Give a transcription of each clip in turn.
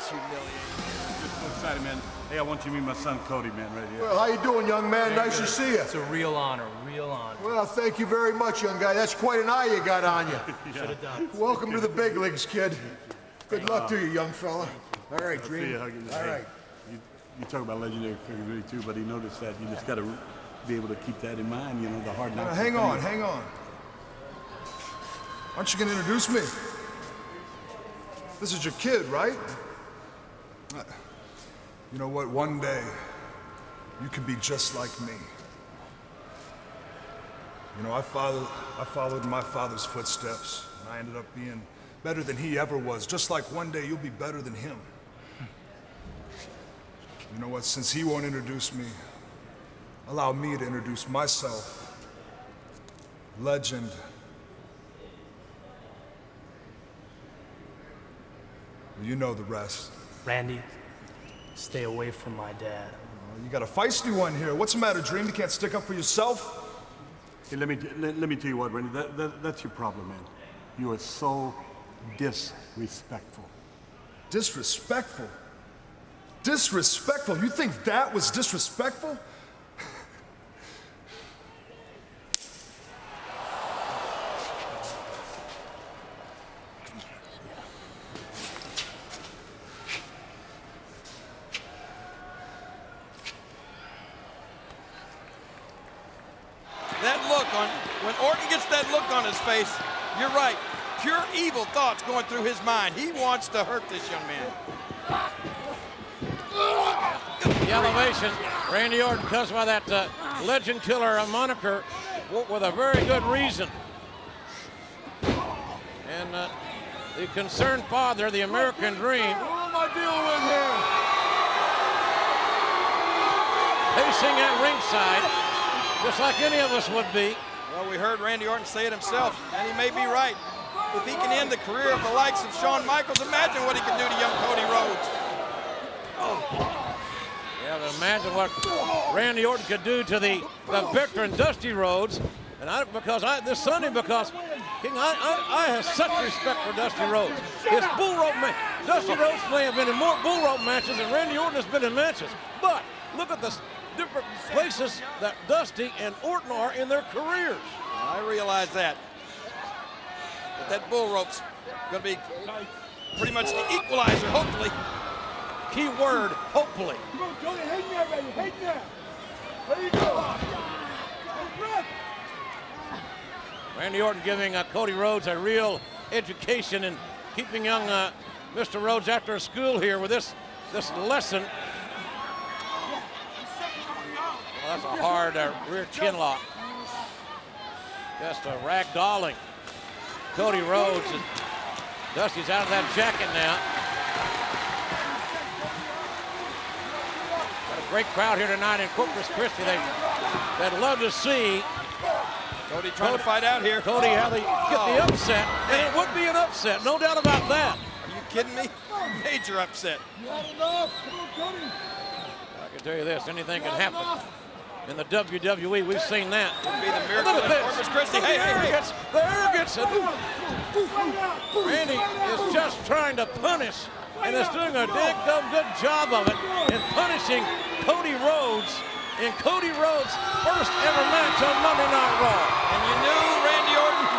is humiliating. Just so excited, man. Hey, I want you to meet my son, Cody, man, right here. Well, how you doing, young man? Nice to see you. It's a real honor, real honor. Well, thank you very much, young guy. That's quite an eye you got on you. Should have done. Welcome to the big leagues, kid. Good luck to you, young fella. All right, I'll Dream. see you hugging the All head. right. You talk about legendary figures, really, too, but he noticed that you just got to be able to keep that in mind, you know, the hard knocks. Hang on, hang on. Aren't you going to introduce me? This is your kid, right? You know what? One day, you can be just like me. You know, I followed my father's footsteps, and I ended up being better than he ever was. Just like one day, you'll be better than him. You know what? Since he won't introduce me, allow me to introduce myself. Legend. You know the rest. Randy, stay away from my dad. You got a feisty one here. What's the matter, Dream? You can't stick up for yourself? Hey, let me tell you what, Randy, that's your problem, man. You are so disrespectful. Disrespectful? Disrespectful? You think that was disrespectful? That look when Orton gets that look on his face, you're right. Pure evil thoughts going through his mind. He wants to hurt this young man. The elevation. Randy Orton comes by that legend killer moniker with a very good reason. And the concerned father, the American Dream. What am I dealing with here? Pacing at ringside, just like any of us would be. Well, we heard Randy Orton say it himself, and he may be right. If he can end the career of the likes of Shawn Michaels, imagine what he can do to young Cody Rhodes. Yeah, but imagine what Randy Orton could do to the veteran Dusty Rhodes. And this Sunday, because King, I have such respect for Dusty Rhodes. His bull rope match. Dusty Rhodes may have been in more bull rope matches than Randy Orton has been in matches. But look at the different places that Dusty and Orton are in their careers. I realize that. But that bull rope's going to be pretty much the equalizer, hopefully. Key word, hopefully. Come on, Tony, hang there, baby, hang there. There you go. Randy Orton giving Cody Rhodes a real education in keeping young Mr. Rhodes after school here with this lesson. Well, that's a hard rear chin lock. Just a ragdolling. Cody Rhodes, and Dusty's out of that jacket now. Got a great crowd here tonight in Corpus Christi. They'd love to see Cody trying to fight out here. Cody how they get the upset, and it would be an upset, no doubt about that. Are you kidding me? Major upset. I can tell you this, anything can happen. In the WWE, we've seen that. Would be the miracle Look of at Corpus this. Christi. Look Hey, at hey, hey. the arrogance. Randy is just trying to punish, and is doing a damn good job of it in punishing Cody Rhodes in Cody Rhodes' first ever match on Monday Night Raw. And you knew Randy Orton,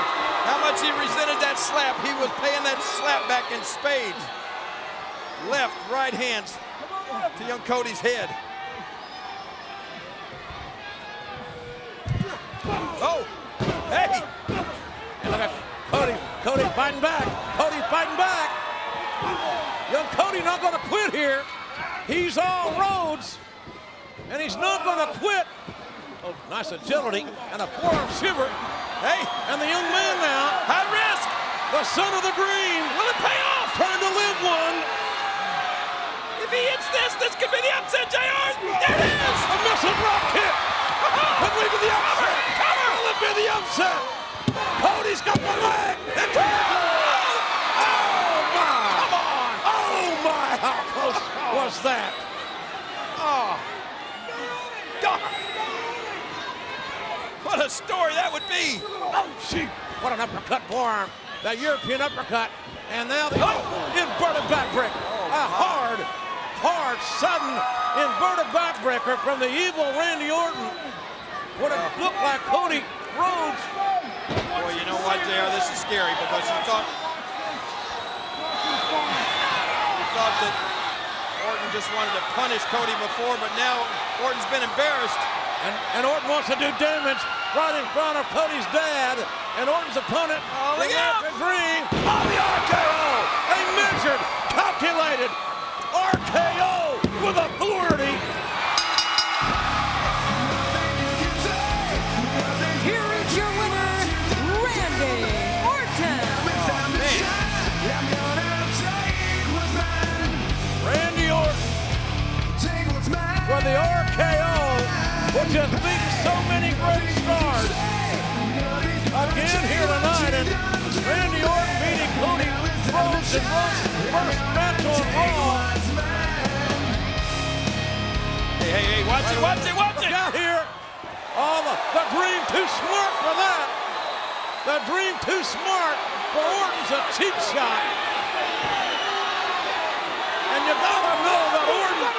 how much he resented that slap. He was paying that slap back in spades. Left, right hands to young Cody's head. Oh, hey! And look at Cody fighting back. Cody fighting back. Young Cody not going to quit here. He's all Rhodes, and he's not going to quit. Oh, nice agility and a forearm shiver. Hey, and the young man now, high risk. The son of the Green. Will it pay off? Trying to live one. If he hits this could be the upset, JR. There it is. A missile drop kick. Could lead to the upset. Will it be the upset? Cody's got the leg. Oh, my. Come on. Oh, my. How close was that? Oh. God. What a story that would be. Oh, gee. What an uppercut forearm. That European uppercut. And now the inverted backbreaker. A hard, sudden, inverted backbreaker from the evil Randy Orton. What it looked like Cody Rhodes. Boy, you know what, JR? This is scary because you thought that Orton just wanted to punish Cody before, but now Orton's been embarrassed. And Orton wants to do damage right in front of Cody's dad. And Orton's opponent, the American Dream, the RKO! A measured, calculated RKO with authority. Here is your winner, Randy Orton. Randy Orton for the RKO, which has beaten so many great stars. Again here tonight, and Randy Orton beating Cody Rhodes in Rhodes' first match on Raw. Hey, watch it. Look out here. Oh, the Dream too smart for that. The Dream too smart for Orton's a cheap shot. And you gotta know that Orton.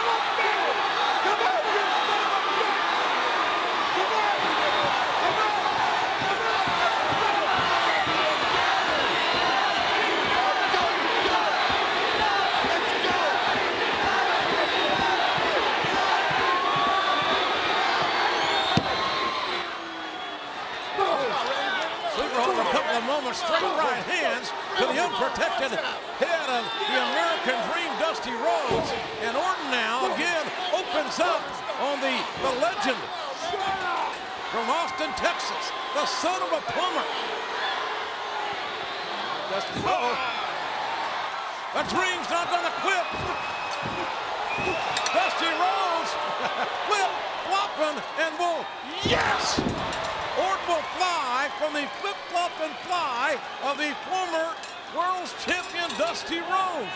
For a couple of moments, straight right hands to the unprotected head of the American Dream, Dusty Rhodes. And Orton now again opens up on the legend from Austin, Texas, the son of a plumber. Dusty, The Dream's not gonna quit. Dusty Rhodes flip-flopping and yes! Orton will fly from the flip-flop and fly of the former world champion Dusty Rhodes.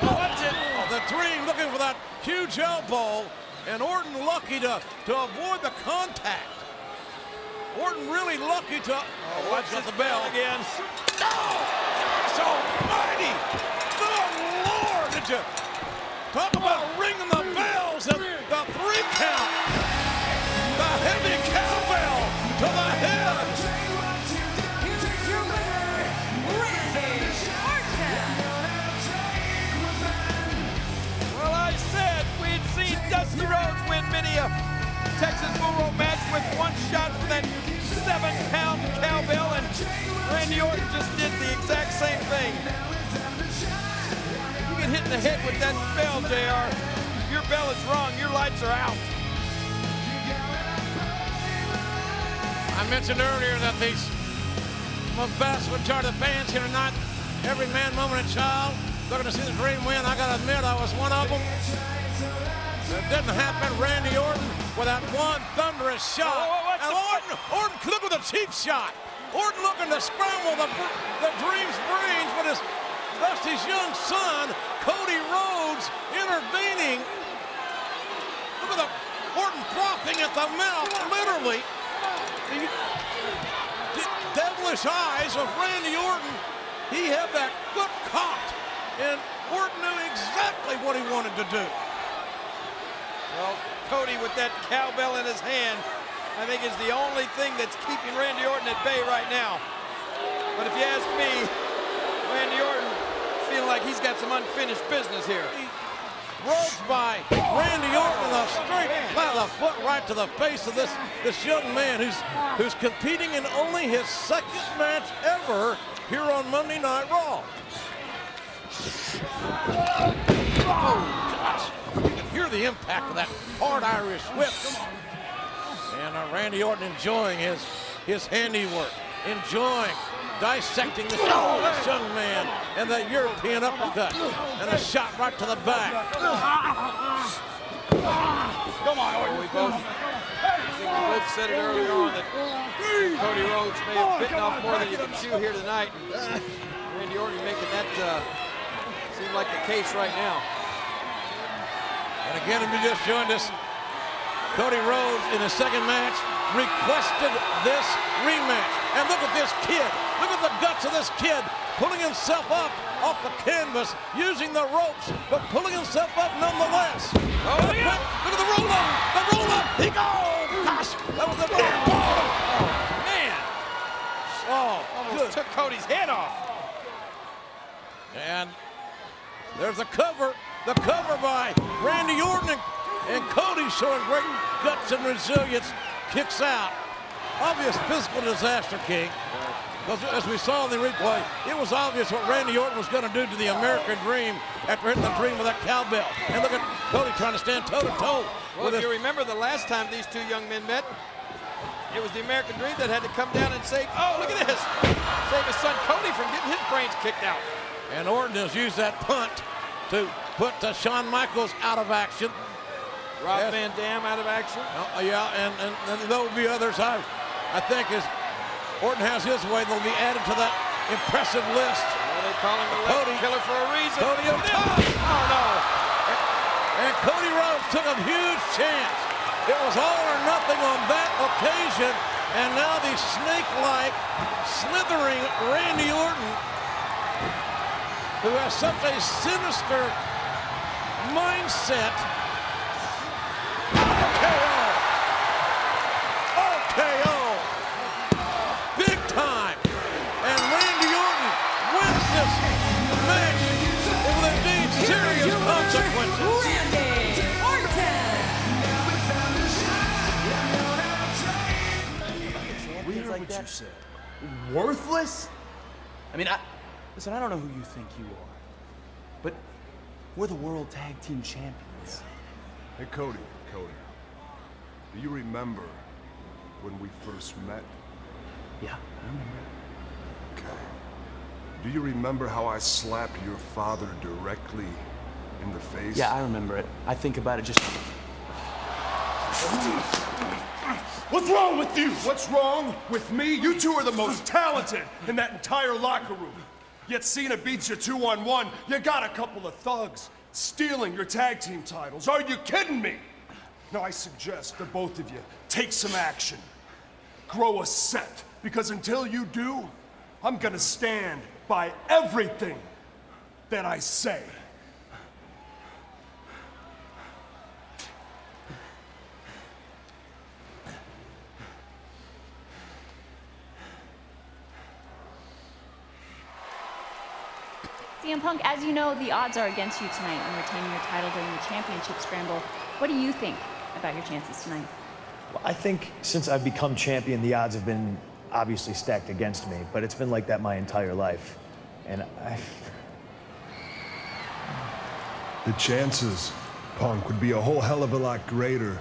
Watch it. The Dream looking for that huge elbow, and Orton lucky to avoid the contact. Orton really lucky to. Watch out the bell again. So mighty. Good Lord, did you talk about ringing the bells and the 3 count? The heavy cowbell to the head. Here's your winner, Randy Orton. Well, I said we'd seen Dusty Rhodes win many a Texas Bull Rope match with one shot from that 7-pound cowbell, and Randy Orton just did the exact same thing. You get hit in the head with that bell, JR. Your bell is wrong. Your lights are out. I mentioned earlier that the vast majority of the fans here tonight, every man, woman, and child, looking to see the Dream win. I gotta admit, I was one of them. It didn't happen. Randy Orton with that one thunderous shot. And Orton look with a cheap shot. Orton looking to scramble the Dream's brains, but his Dusty's young son, Cody Rhodes, intervening. Look at the Orton frothing at the mouth, literally. The devilish eyes of Randy Orton. He had that foot caught, and Orton knew exactly what he wanted to do. Well, Cody with that cowbell in his hand, I think is the only thing that's keeping Randy Orton at bay right now. But if you ask me, Randy Orton feeling like he's got some unfinished business here. Rhodes by Randy Orton, a straight flat of the foot right to the face of this young man who's competing in only his second match ever here on Monday Night Raw. Oh, gosh. You can hear the impact of that hard Irish whip. And Randy Orton enjoying his handiwork, dissecting this young man, and the European uppercut, and a shot right to the back. Come on, Orton. We both said it earlier on that Cody Rhodes may have bitten off more than you can chew here tonight. Randy Orton making that seem like the case right now. And again, if you just joined us, Cody Rhodes in his second match requested this rematch. And look at this kid. Look at the guts of this kid pulling himself up off the canvas, using the ropes, but pulling himself up nonetheless. Oh, yeah. Look at the roll up. The roll up. He goes. Gosh, that was a big ball. Oh, man. Oh, Almost good. took Cody's head off. And there's the cover by Randy Orton, and Cody showing great guts and resilience, kicks out. Obvious physical disaster, King. Because as we saw in the replay, it was obvious what Randy Orton was going to do to the American Dream after hitting the Dream with that cowbell. And look at Cody trying to stand toe-to-toe. Well, if you remember the last time these two young men met, it was the American Dream that had to come down and save, oh, look at this, save his son Cody from getting his brains kicked out. And Orton has used that punt to put Shawn Michaels out of action. Rob Van Dam out of action. Yeah, and there will be others. I think as Orton has his way, they'll be added to that impressive list. Well, they call him the Cody. Legend Killer for a reason. Cody Look at this. Oh, no. And Cody Rhodes took a huge chance. It was all or nothing on that occasion, and now the snake-like, slithering Randy Orton, who has such a sinister mindset. RKO. Big time. And Randy Orton wins this match with indeed serious consequences. Randy Orton. Things like that. Worthless? I mean, listen, I don't know who you think you are, but we're the World Tag Team Champions. Hey, Cody, do you remember when we first met? Yeah, I remember. Okay. Do you remember how I slapped your father directly in the face? Yeah, I remember it. I think about it just... What's wrong with you? What's wrong with me? You two are the most talented in that entire locker room. Yet Cena beats you 2-on-1. You got a couple of thugs stealing your tag team titles. Are you kidding me? Now I suggest that both of you take some action. Grow a set, because until you do, I'm gonna stand by everything that I say. CM Punk, as you know, the odds are against you tonight on retaining your title during the championship scramble. What do you think about your chances tonight? Well, I think since I've become champion, the odds have been obviously stacked against me, but it's been like that my entire life. And The chances, Punk, would be a whole hell of a lot greater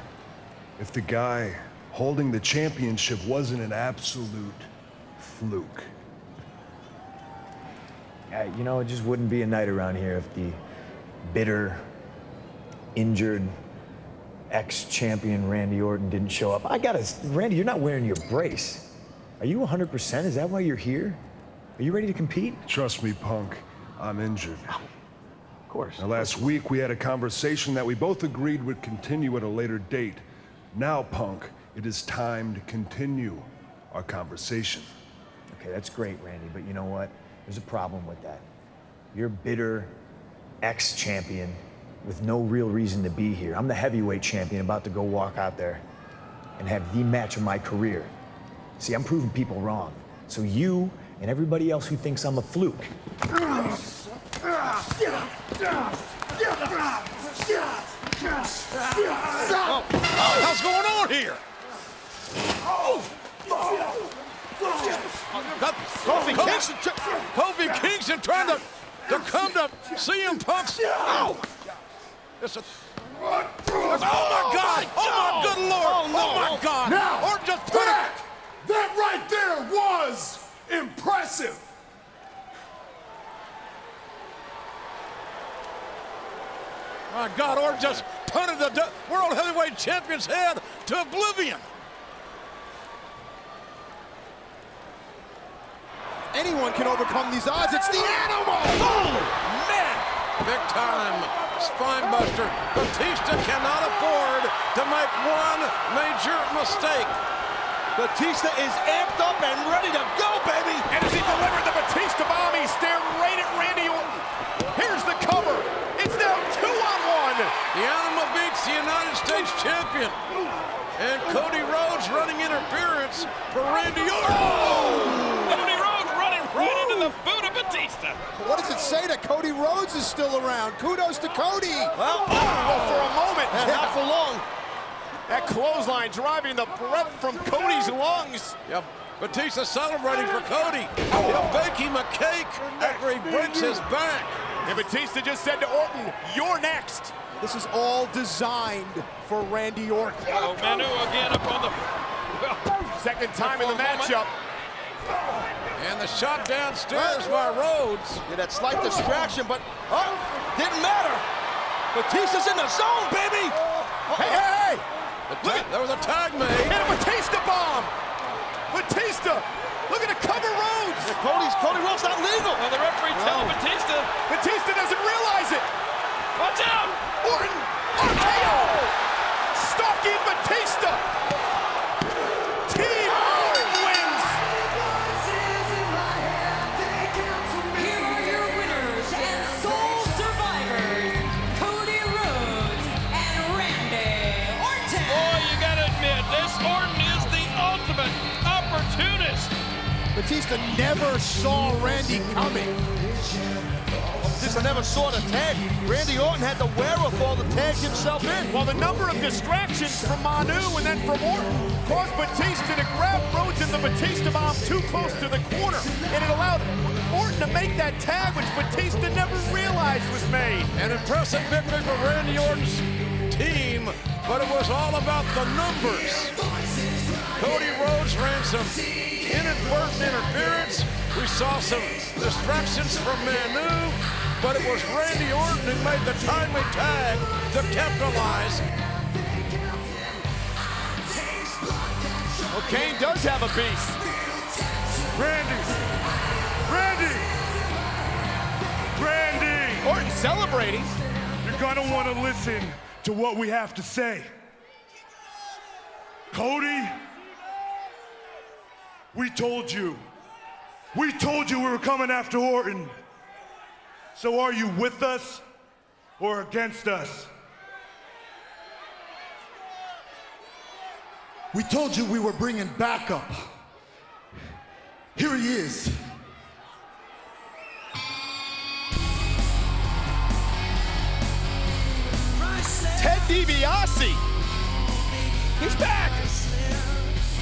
if the guy holding the championship wasn't an absolute fluke. You know, it just wouldn't be a night around here if the bitter, injured ex-champion Randy Orton didn't show up. Randy, you're not wearing your brace. Are you 100%? Is that why you're here? Are you ready to compete? Trust me, Punk, I'm injured. Of course. Now, last week we had a conversation that we both agreed would continue at a later date. Now, Punk, it is time to continue our conversation. Okay, that's great, Randy, but you know what? There's a problem with that. You're bitter ex-champion with no real reason to be here. I'm the heavyweight champion about to go walk out there and have the match of my career. See, I'm proving people wrong. So you and everybody else who thinks I'm a fluke. What's going on here? Kofi Kingston trying to come to CM Punk's. Oh! Oh my God! Oh my good Lord! Oh my God! Now, Or just put it. that right there was impressive. My God! Or just punted the World Heavyweight Champion's head to oblivion. Anyone can overcome these odds. It's the animal. Oh, man! Big time spine buster. Batista cannot afford to make one major mistake. Batista is amped up and ready to go, baby. And as he delivered the Batista bomb, he stared right at Randy Orton. Here's the cover. It's now 2-on-1. The Animal beats the United States champion. And Cody Rhodes running interference for Randy Orton. Oh! Cody Rhodes running right into the boot of Batista. What does it say that Cody Rhodes is still around? Kudos to Cody. Well, for a moment, not for long. that clothesline driving the breath from Cody's lungs. Yep. Batista celebrating for Cody. He'll bake him a cake after he breaks his back. And Batista just said to Orton, "You're next." This is all designed for Randy Orton. Oh, Manu again up on the... Second time in the matchup. And the shot downstairs by Rhodes. Yeah, that slight distraction, but didn't matter. Batista's in the zone, baby. Hey! There was a tag made. And a Batista bomb. Batista, look at the cover Rhodes. Cody Rhodes not legal. Well, the referee telling Batista. Batista doesn't realize it. Watch out! Orton, RKO. Stalking Batista. Team Orton wins. Here are your winners and sole survivors, Cody Rhodes and Randy Orton. Boy, you gotta admit, this Orton is the ultimate opportunist. Batista never saw Randy coming. Batista never saw the tag. Randy Orton had the wherewithal to tag himself in. Well, the number of distractions from Manu and then from Orton caused Batista to grab Rhodes in the Batista bomb too close to the corner. And it allowed Orton to make that tag, which Batista never realized was made. An impressive victory for Randy Orton's team, but it was all about the numbers. Cody Rhodes ran some inadvertent interference. We saw some distractions from Manu, but it was Randy Orton who made the timely tag to capitalize. Well, Kane does have a beast. Randy! Orton celebrating. You're gonna want to listen to what we have to say. Cody, we told you we were coming after Orton. So are you with us or against us? We told you we were bringing backup. Here he is. Ted DiBiase. He's back.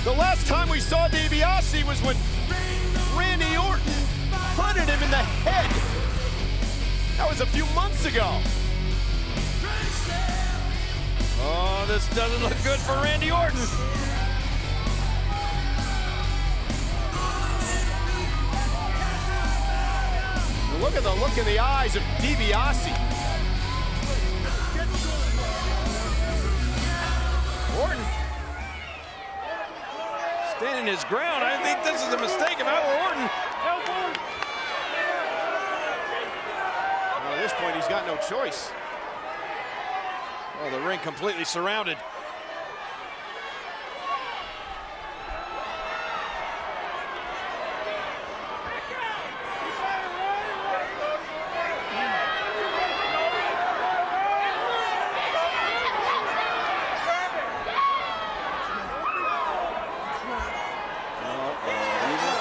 The last time we saw DiBiase was when Randy Orton punted him in the head. That was a few months ago. Oh, this doesn't look good for Randy Orton. Look at the look in the eyes of DiBiase. Orton standing his ground. I think this is a mistake if I were Orton. Well, at this point, he's got no choice. Oh, the ring completely surrounded.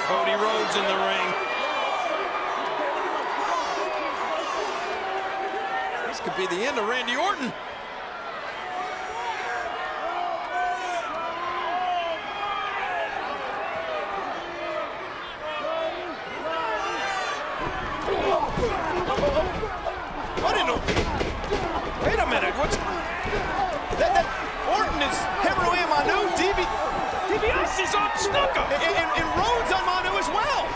Cody Rhodes in the ring. This could be the end of Randy Orton. What in the... Wait a minute, what's... That Orton is Hebrew Manu, DiBiase's on Snuka! and Rhodes on Manu as well.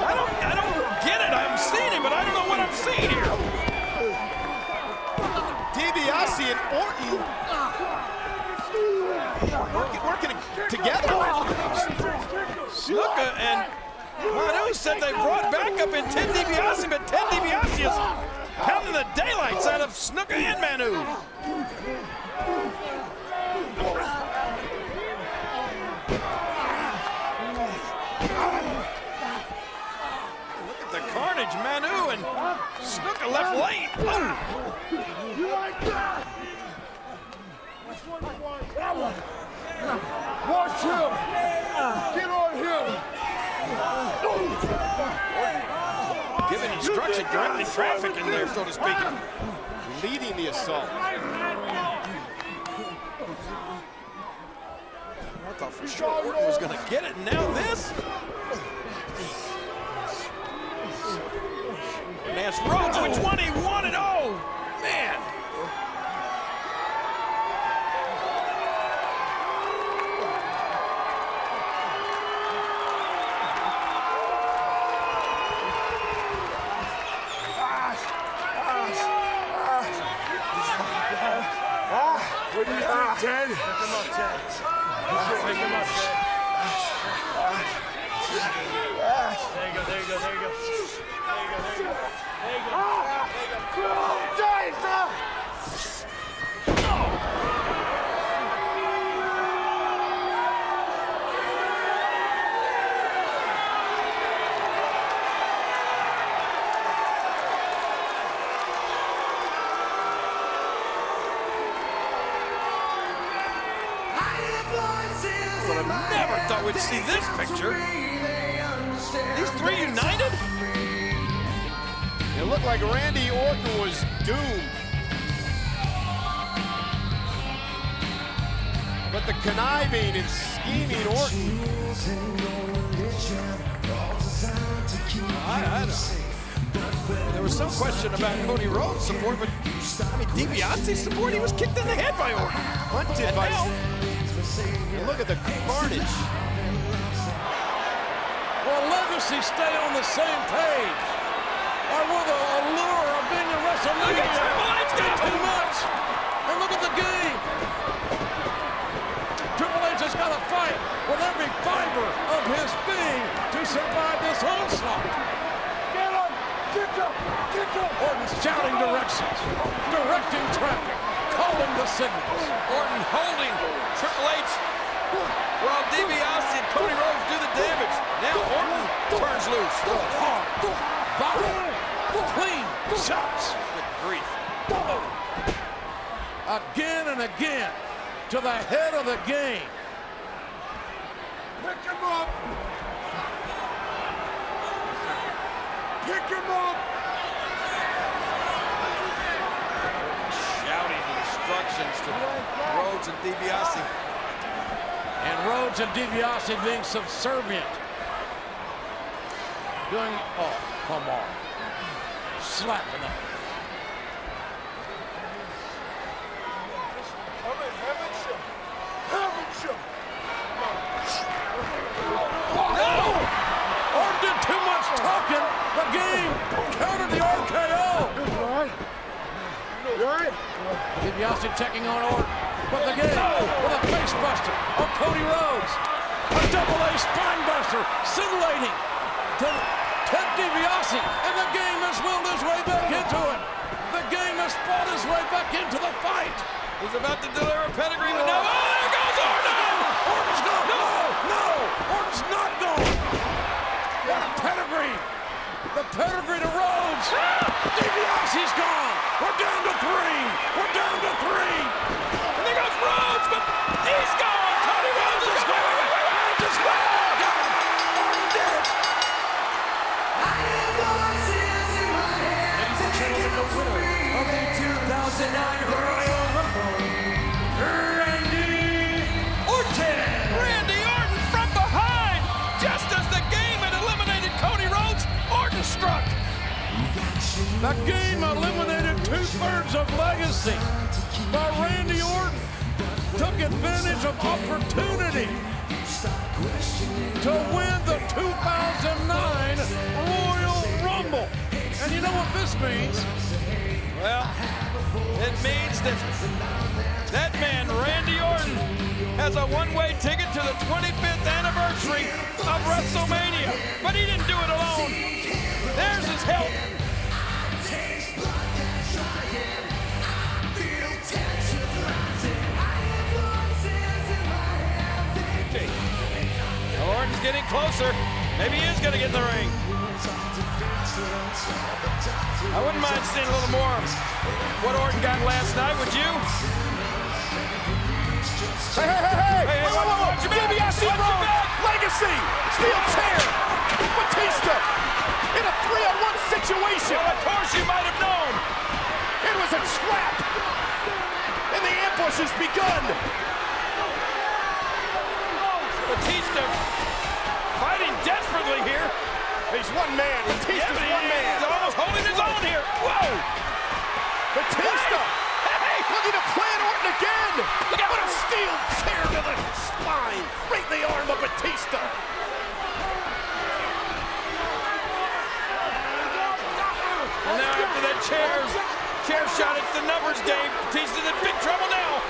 I don't get it. I'm seeing it, but I don't know what I'm seeing here. DiBiase and Orton working together. Snuka and Manu said they brought backup in Ted DiBiase, but Ted DiBiase is pounding the daylights out of Snuka and Manu. Look at the carnage, Manu and Snuka left lane. Oh. You like that? Watch him! Get on him! Giving instruction, directing traffic in there, so to speak. Leading the assault. I thought for sure Orton was going to get it, and now this. And that's Rhodes with 21 and oh, man. What do you think, Ted? Pick him up, Ted. Pick him up, Ted. There you go, there you go, there you go. There you go, there you go. There you go. But I never thought we'd see this picture. These three united? It looked like Randy Orton was doomed. But the conniving and scheming Orton. There was some question about Cody Rhodes' support, but I mean, DiBiase's support, he was kicked in the head by Orton. Hunted And by. now, And look at the carnage. Will Legacy stay on the same page? Or will the allure of being in WrestleMania be too much? And look at the game. Triple H has got to fight with every fiber of his being to survive this onslaught. Get him! Kick him! Kick him! Orton's shouting directions, directing traffic, calling the signals. Orton holding Triple H while DiBiase and Cody Rhodes do the damage. Now Orton turns loose. Hard, violent, clean shots. Good grief. Again and again to the head of the game. Pick him up! Pick him up! Shouting instructions to Rhodes and DiBiase. And Rhodes and DiBiase being subservient. Doing, oh, come on. Slapping them. No! Orton did too much talking. The game countered the RKO. DiBiase checking on Orton. But the game with a face buster of Cody Rhodes. A double A spine buster, scintillating to Ted DiBiase. And the game has willed his way back into it. The game has fought his way back into the fight. He's about to deliver a pedigree, but now, oh, there goes Orton! Orton's gone. No! Orton's not gone. What a pedigree. The pedigree to Rhodes. DiBiase's gone. We're down to three. We're down to three. And there goes Rhodes, but he's gone! Cody Rhodes is gone! Just got it. Orton did it. Ladies and gentlemen, the winner of the 2009 Royal Rumble, Randy Orton! Randy Orton from behind! Just as the game had eliminated Cody Rhodes, Orton struck! The game eliminated 2/3 of Legacy, but Randy Orton took advantage of opportunity to win the 2009 Royal Rumble. And you know what this means? Well, it means that that man, Randy Orton, has a one-way ticket to the 25th anniversary of WrestleMania. But he Orton's getting closer. Maybe he is going to get in the ring. I wouldn't mind seeing a little more of what Orton got last night, would you? Hey, watch your back. DiBiase Rhodes, Legacy, steel chair, Batista in a 3-on-1 situation. Well, of course you might have known. It was a trap, and the ambush has begun. Batista fighting desperately here. He's one man. Batista's one man. He's almost holding his own here. Whoa! Batista looking to plant Orton again. Look out! What a steel chair to the spine, right in the arm of Batista. And now after that chair shot, it's the numbers game. Batista's in big trouble now.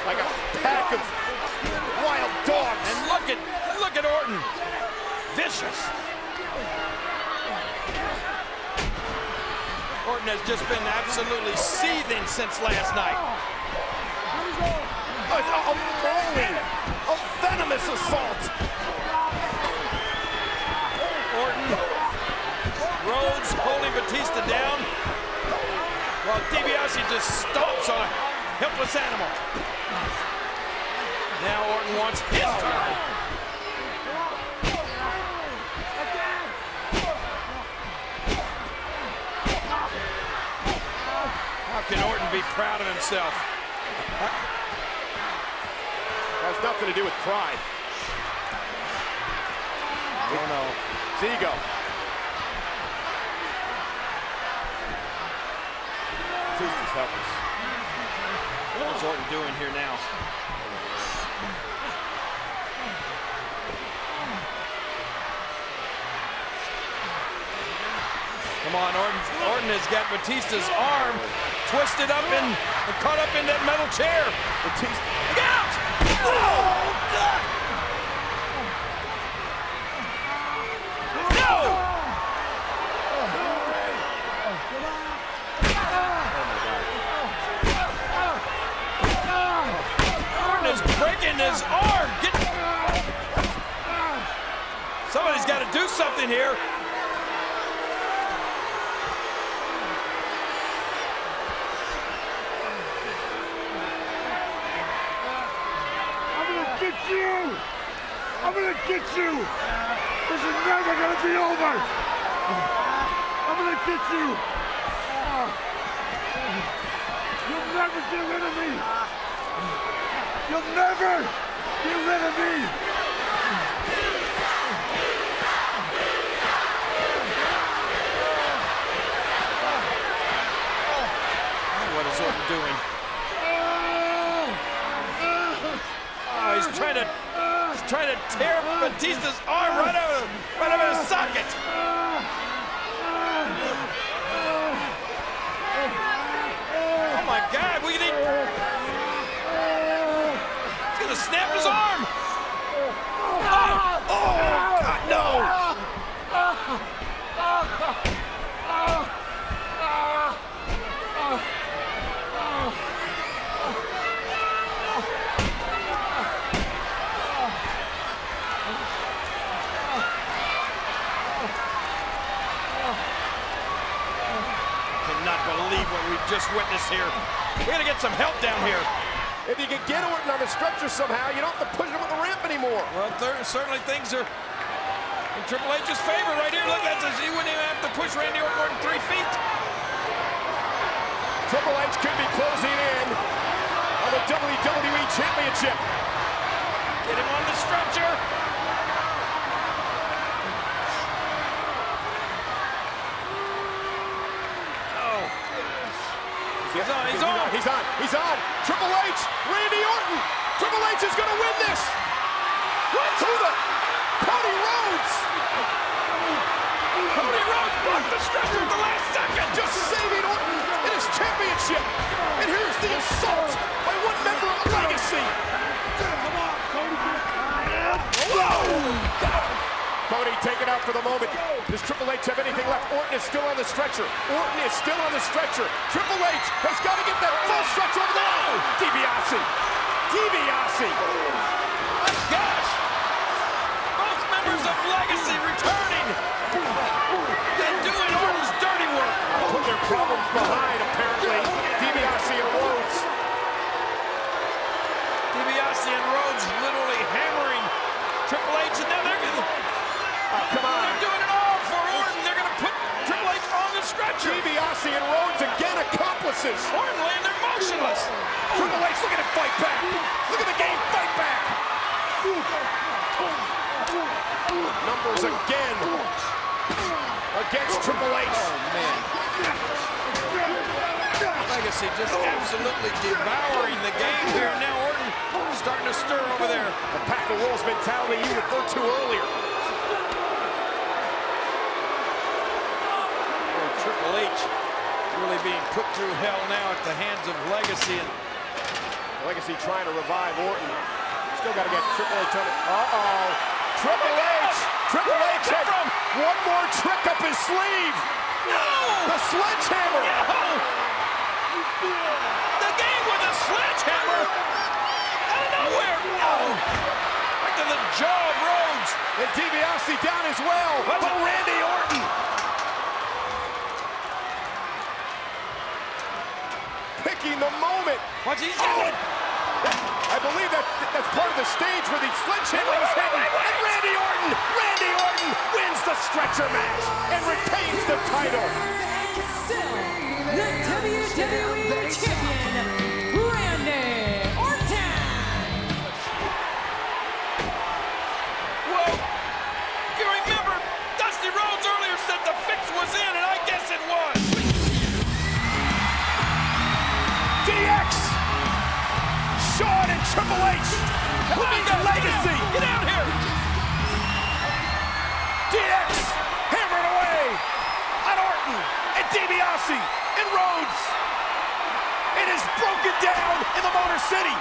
Like a pack of wild dogs. And look at Orton. Vicious. Orton has just been absolutely seething since last night. A mauling, a venomous assault. Orton, Rhodes holding Batista down, while DiBiase just stomps on a helpless animal. Now Orton wants his turn. How can Orton be proud of himself? Has nothing to do with pride. Oh no. It's ego. Batista's helpless. What is Orton doing here now? Come on, Orton has got Batista's arm twisted up and caught up in that metal chair. Batista. Look out! Oh, God! No! Orton is breaking his arm. Somebody's got to do something here. I'm gonna get you! This is never gonna be over! I'm gonna get you! You'll never get rid of me! You'll never get rid of me! What is Orton doing? Oh, he's trying to tear Batista's arm right out of his socket. Oh my God, he's gonna snap his arm. Oh God, no. Believe what we've just witnessed here. We're gonna get some help down here. If you can get Orton on the stretcher somehow, you don't have to push him on the ramp anymore. Well, certainly things are in Triple H's favor right here. Look, he wouldn't even have to push Randy Orton 3 feet. Triple H could be closing in on the WWE Championship. Get him on the stretcher. He's on. Triple H, Randy Orton. Triple H is going to win this. What? Cody Rhodes. Cody Rhodes blocked the stretcher at the last second. Just saving Orton in his championship. And here's the assault by one member of the Legacy. Come on, Cody. Whoa! Cody taken out for the moment. Does Triple H have anything left? Orton is still on the stretcher. Orton is still on the stretcher. Triple H has got to get that full stretcher over the line. DiBiase. Gosh! misses. Orton laying there motionless. Triple H, look at him fight back. Look at the game fight back. Numbers again against Triple H. Oh, man. Legacy just absolutely devouring the game here. Now Orton starting to stir over there. The pack of wolves mentality you referred to earlier. Triple H really being put through hell now at the hands of Legacy. And Legacy trying to revive Orton. Still got to get Triple H on it. Uh-oh. Triple H! Triple H had one more trick up his sleeve. No! The sledgehammer! No! The game with a sledgehammer! Out of nowhere! No! Right to the jaw of Rhodes. And DiBiase down as well. But Randy Orton picking the moment. Watch, he's got it. I believe that's part of the stage where the sledgehammer was hitting. And Randy Orton wins the stretcher match and retains the title. Still, the WWE Champion, Randy Orton. Whoa! You remember Dusty Rhodes earlier said the fix was in, and I guess it was. DX! Shawn and Triple H! Legacy! Get out here! DX hammering away on Orton and DiBiase and Rhodes. It is broken down in the Motor City.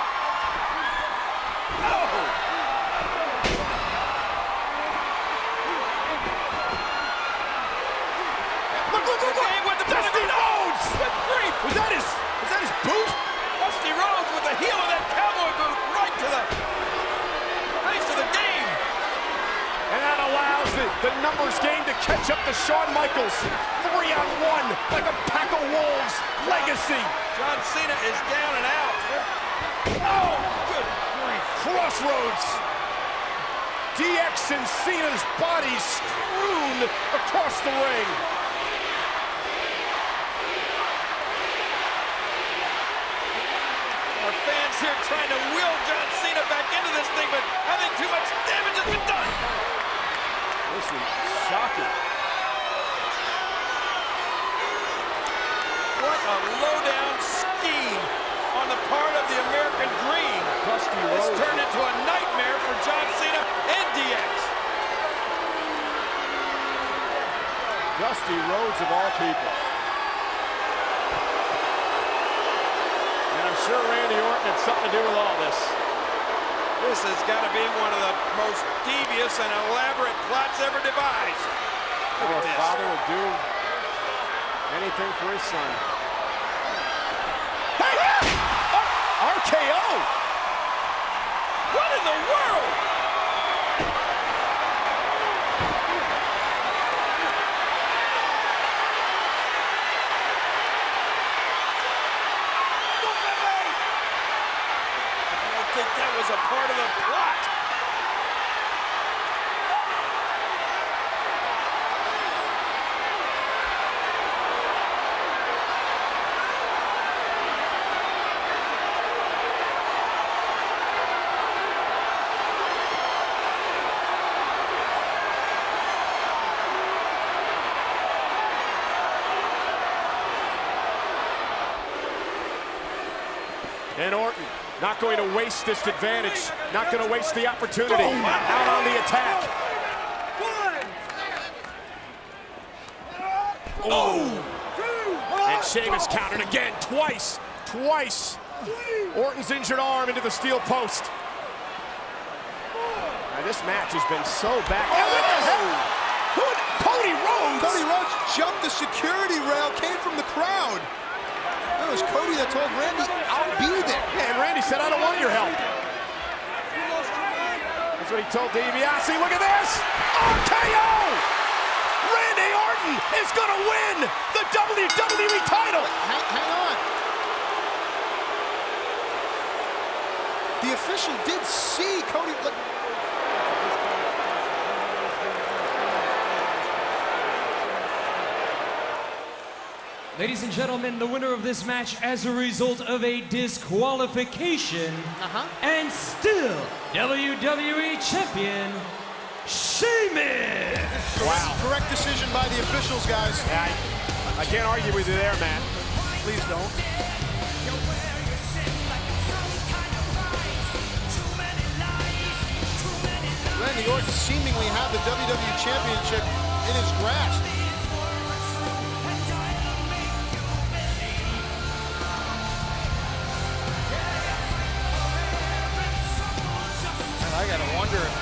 Oh! Look! With the Dusty Rhodes! Good grief! Was that his boot? Dusty Rhodes with the heel of that cowboy boot right to the face of the game. And that allows the numbers game to catch up to Shawn Michaels. 3-on-1 like a pack of wolves. Legacy. John Cena is down and out. Oh, good grief. Crossroads. DX and Cena's bodies strewn across the ring. Our fans here trying to will John Cena back into this thing, but I think too much damage has been done. This is shocking. What a low-down scheme on the part of the American Dream. Dusty It's Rhodes. turned into a nightmare for John Cena and DX. Dusty Rhodes of all people. And I'm sure Randy Orton had something to do with all this. This has got to be one of the most devious and elaborate plots ever devised. Look at Our this. father will do anything for his son. Hey! RKO! What in the world? I don't think that was a part of the plot. And Orton not going to waste this advantage, not going to waste the opportunity. Out on the attack. Oh! And Sheamus countered again, twice. Orton's injured arm into the steel post. Now this match has been so back. Cody Rhodes! Cody Rhodes jumped the security rail, came from the crowd. That was Cody that told Randy, I'll be there. Yeah, and Randy said, I don't want your help. That's what he told DiBiase. Look at this! RKO! Randy Orton is going to win the WWE title! Hang on. The official did see Cody. Look. Ladies and gentlemen, the winner of this match as a result of a disqualification and still WWE Champion, Sheamus! Wow. Correct decision by the officials, guys. Yeah, I can't argue with you there, Matt. Please don't. Randy Orton seemingly had the WWE Championship in his grasp. And I gotta wonder if,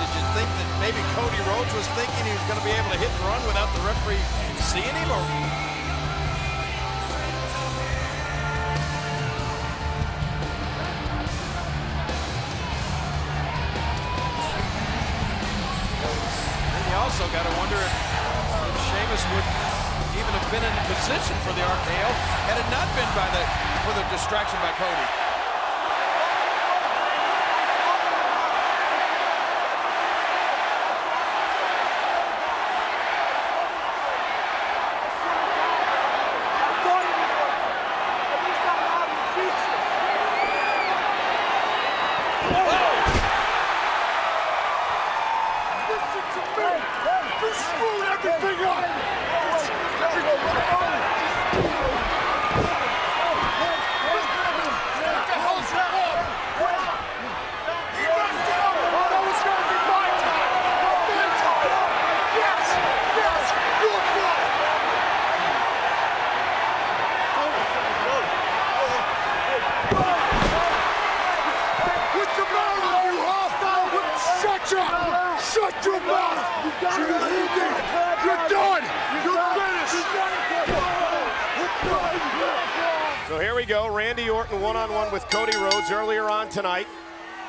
did you think that maybe Cody Rhodes was thinking he was gonna be able to hit and run without the referee seeing him, or? Also got to wonder if Sheamus would even have been in the position for the RKO had it not been for the distraction by Cody. Shut your mouth! You're done! You're finished! So here we go, Randy Orton one-on-one with Cody Rhodes earlier on tonight.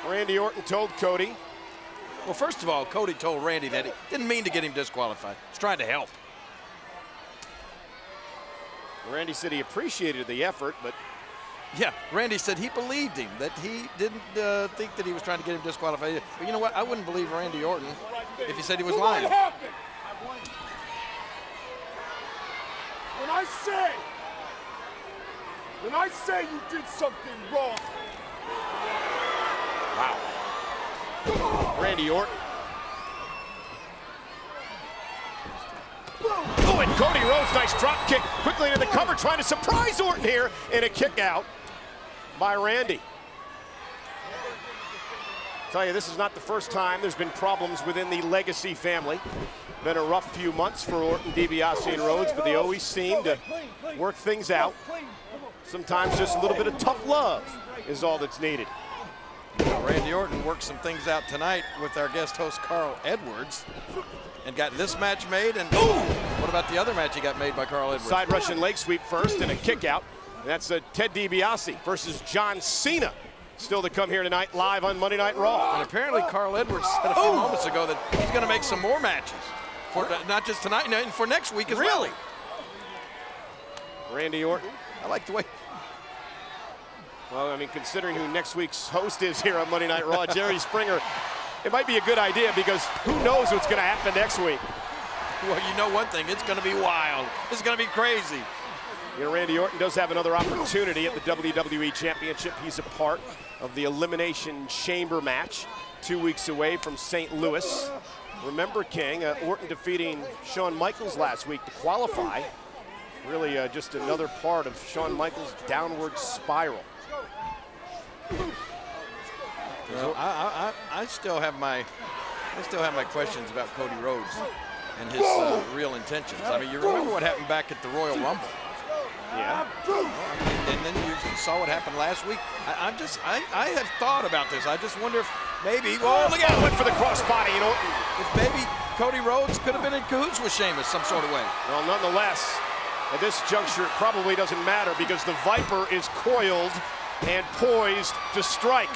Randy Orton told Cody. Well, first of all, Cody told Randy that he didn't mean to get him disqualified. He's trying to help. Randy said he appreciated the effort, but yeah, Randy said he believed him, that he didn't think that he was trying to get him disqualified. But you know what? I wouldn't believe Randy Orton if he said he was lying. What happened? When I say you did something wrong. Wow. Randy Orton. Oh, and Cody Rhodes, nice drop kick. Quickly into the cover, trying to surprise Orton here in a kick out by Randy. Tell you, this is not the first time there's been problems within the Legacy family. Been a rough few months for Orton, DiBiase, and Rhodes, but they always seem to work things out. Sometimes just a little bit of tough love is all that's needed. Well, Randy Orton worked some things out tonight with our guest host Carl Edwards and got this match made. And what about the other match he got made by Carl Edwards? Side Russian leg sweep first and a kick out. That's Ted DiBiase versus John Cena. Still to come here tonight, live on Monday Night Raw. And apparently Carl Edwards said a few moments ago that he's going to make some more matches. For not just tonight, and for next week as well. Really? Randy Orton. I like the way. Well, I mean, considering who next week's host is here on Monday Night Raw, Jerry Springer, it might be a good idea because who knows what's going to happen next week. Well, you know one thing, it's going to be wild. It's going to be crazy. You know, Randy Orton does have another opportunity at the WWE Championship. He's a part of the Elimination Chamber match 2 weeks away from St. Louis. Remember, King, Orton defeating Shawn Michaels last week to qualify. Really just another part of Shawn Michaels' downward spiral. Well, I still have my questions about Cody Rhodes and his real intentions. I mean, you remember what happened back at the Royal Rumble? Yeah. And then you saw what happened last week. I have thought about this. I just wonder if maybe. Oh, look out! Went for the crossbody, and Orton. If maybe Cody Rhodes could have been in cahoots with Sheamus some sort of way. Well, nonetheless, at this juncture, it probably doesn't matter because the Viper is coiled and poised to strike.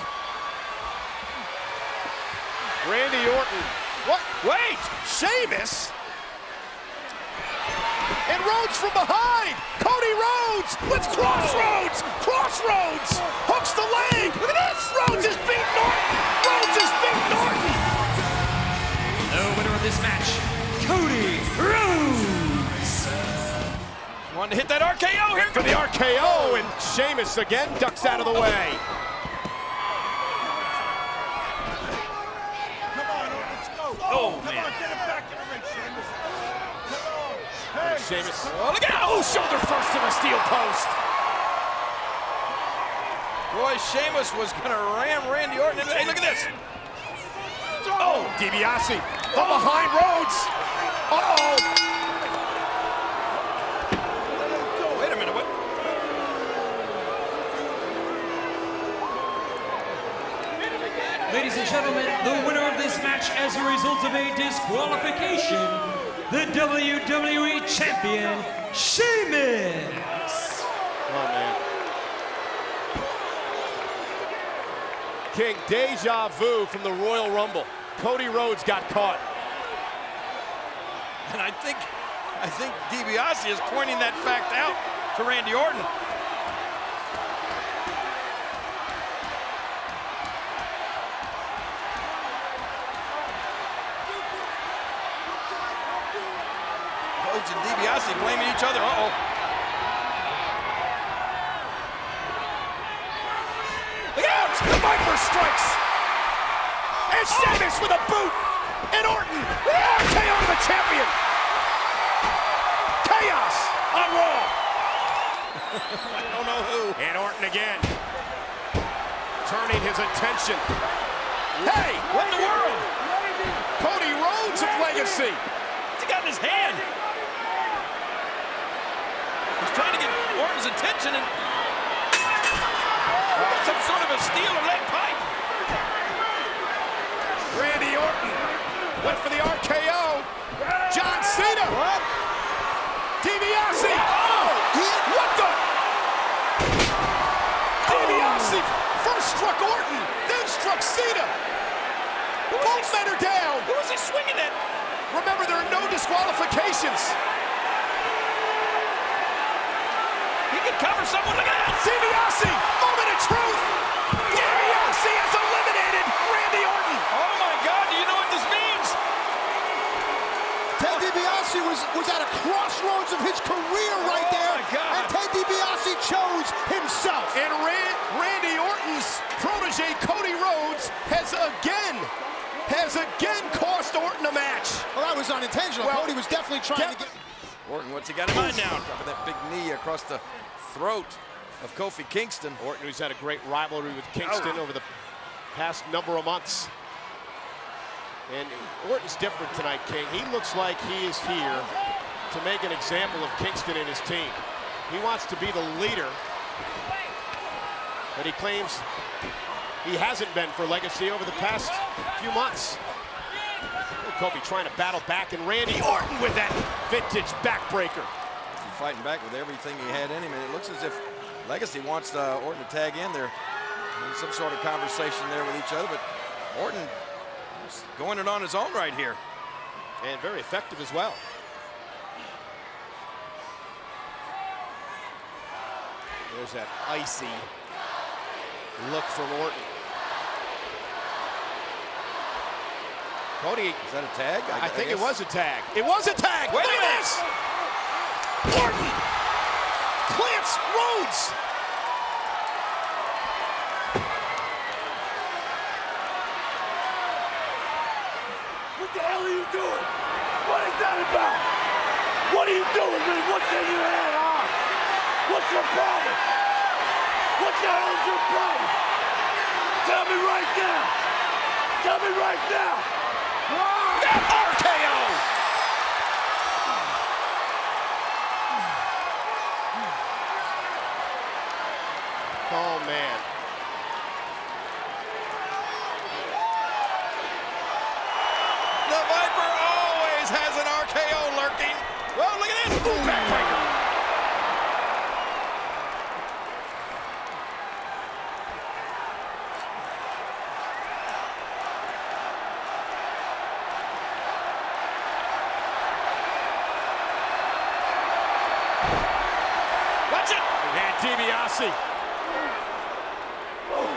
Randy Orton. What? Wait! Sheamus? And Rhodes from behind! Cody Rhodes! Let's Crossroads! Crossroads! Hooks the leg! Look at this! Rhodes is beating Orton! Rhodes is beating Orton! The winner of this match, Cody Rhodes! Orton hit that RKO here. For the RKO, and Sheamus again ducks out of the way. Come on, let's go. Oh, Come man. on, get it back in the ring, Sheamus. Come on. Hey. Sheamus. Oh, look out! Oh, shoulder first to the steel post. Boy, Sheamus was gonna ram Randy Orton. Hey, look at this. Oh, DiBiase from behind Rhodes. Uh-oh. Wait a minute, what? Ladies and gentlemen, the winner of this match as a result of a disqualification, the WWE Champion, Sheamus. Oh, man. King, deja vu from the Royal Rumble. Cody Rhodes got caught. And I think DiBiase is pointing that fact out to Randy Orton. Rhodes and DiBiase blaming each other. Uh-oh. Look out! The Viper strikes! And Sheamus with a boot! And Orton! RKO to the champion! Chaos on Raw! I don't know who. And Orton again. Turning his attention. Hey! What in the world? Cody Rhodes of Legacy! What's he got in his hand? He's trying to get Orton's attention and some sort of a steel or lead pipe. Randy Orton went for the RKO. John Cena. What? DiBiase. Oh! What the? DiBiase first struck Orton, then struck Cena. Both men are down. Who was he swinging at? Remember, there are no disqualifications. He could cover someone. Look at that. DiBiase, moment of truth. DiBiase has eliminated Randy Orton. Oh my God, do you know what this means? Ted DiBiase was at a crossroads of his career right there. My God. And Ted DiBiase chose himself. And Randy Orton's protege, Cody Rhodes, has again cost Orton a match. Well, that was unintentional. Well, Cody was definitely trying to get... Orton, what's he got in mind now? Dropping that big knee across the throat of Kofi Kingston. Orton, who's had a great rivalry with Kingston over the past number of months. And Orton's different tonight, King. He looks like he is here to make an example of Kingston and his team. He wants to be the leader that he claims he hasn't been for Legacy over the past few months. Kofi trying to battle back, and Randy Orton with that vintage backbreaker. He's fighting back with everything he had in him, and it looks as if Legacy wants Orton to tag in there. There's some sort of conversation there with each other, but Orton is going it on his own right here. And very effective as well. There's that icy look from Orton. Cody, is that a tag? I think it was a tag. It was a tag. Wait Look a at minute. this. Orton clamps Rhodes. What the hell are you doing? What is that about? What are you doing, man? What's in your head, huh? What's your problem? What the hell is your problem? Tell me right now. Tell me right now. That RKO. Oh, man. The Viper always has an RKO lurking. Well, look at this. Ooh, backbreaker. Watch it. And DiBiase.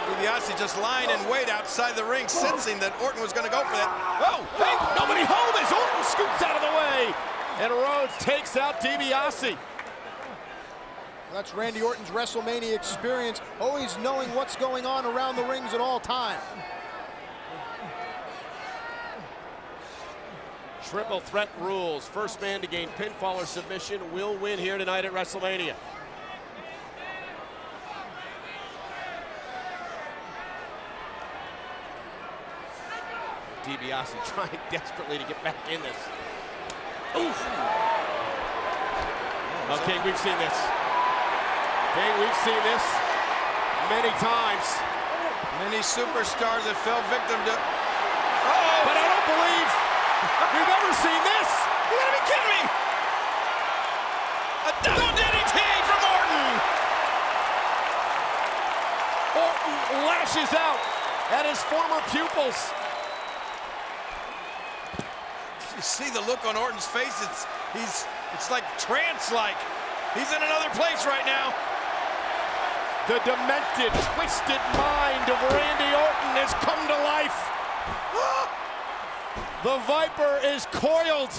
DiBiase just lying in wait outside the ring, sensing that Orton was going to go for that. Oh, Hey, nobody home as Orton scoops out of the way. And Rhodes takes out DiBiase. That's Randy Orton's WrestleMania experience, always knowing what's going on around the rings at all times. Triple threat rules. First man to gain pinfall or submission will win here tonight at WrestleMania. DiBiase trying desperately to get back in this. Oof. Okay, we've seen this. Okay, we've seen this many times. Many superstars that fell victim to... Uh-oh. But I don't believe we've ever seen this. You gotta be kidding me. A double DDT from Orton. Orton lashes out at his former pupils. You see the look on Orton's face. It's like trance-like. He's in another place right now. The demented, twisted mind of Randy Orton has come to life. The Viper is coiled.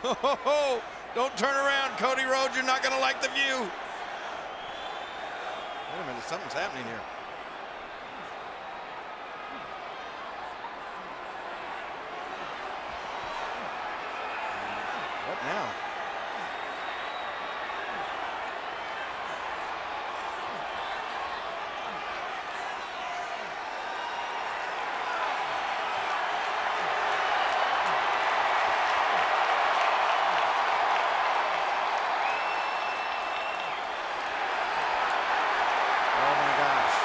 Oh, don't turn around, Cody Rhodes. You're not gonna like the view. Wait a minute, something's happening here. What now? Oh my gosh.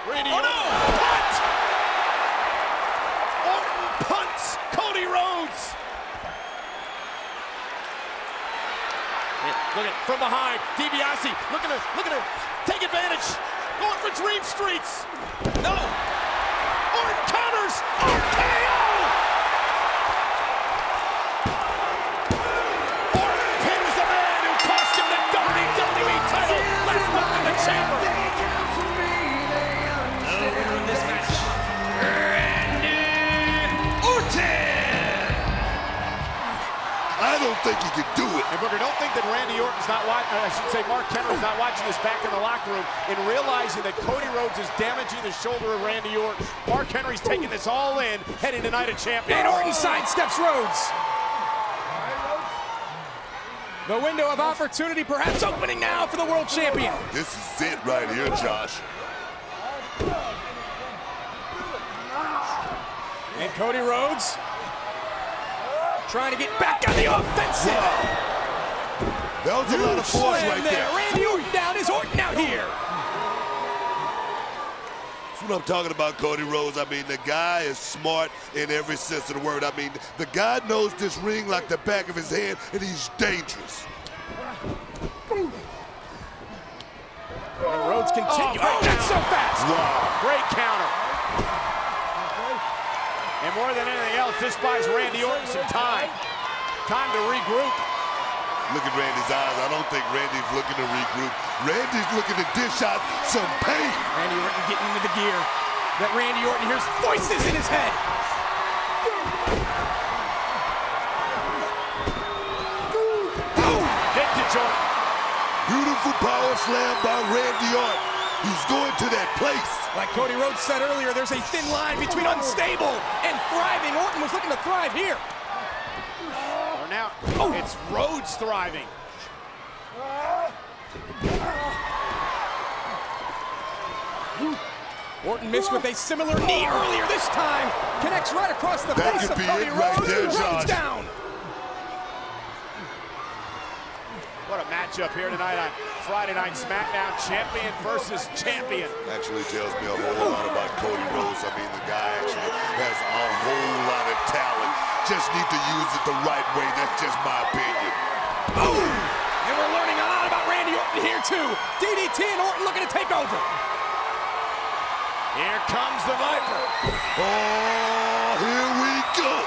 Randy Oh, Orton. no! Punt! Orton punts Cody Rhodes. Look at from behind. DiBiase looking to take advantage. Going for Dream Streets. No! Orton counters. RKO! Orton pins the man who cost him the WWE title last month in the chamber. This match, Randy Orton! I don't think he can do it. And Booker, don't think that Randy Orton's not watching, I should say Mark Henry's not watching this back in the locker room and realizing that Cody Rhodes is damaging the shoulder of Randy Orton. Mark Henry's taking this all in, heading to Night of Champions. And Orton sidesteps Rhodes. The window of opportunity perhaps opening now for the world champion. This is it right here, Josh. And Cody Rhodes trying to get back on the offensive. Wow. That was a lot of force right there. Randy Orton down. Is Orton out here? That's what I'm talking about, Cody Rhodes. I mean, the guy is smart in every sense of the word. I mean, the guy knows this ring like the back of his hand, and he's dangerous. And Rhodes continue. Oh, that's so fast. Wow. Great counter. And more than anything else, this buys Randy Orton some time. Time to regroup. Look at Randy's eyes. I don't think Randy's looking to regroup. Randy's looking to dish out some pain. Randy Orton getting into the gear that Randy Orton hears voices in his head. Kick to Jordan. Beautiful power slam by Randy Orton. He's going to that place. Like Cody Rhodes said earlier, there's a thin line between unstable and thriving. Orton was looking to thrive here. Or now, it's Rhodes thriving. Orton missed with a similar knee earlier this time. Connects right across the That face could of be Cody it right Rhodes. there, Rhodes Josh. down. What a matchup here tonight on Friday Night SmackDown. Champion versus champion. Actually tells me a whole lot about Cody Rhodes. I mean, the guy actually has a whole lot of talent. Just need to use it the right way. That's just my opinion. Boom! And we're learning a lot about Randy Orton here too. DDT and Orton looking to take over. Here comes the Viper. Oh, here we go.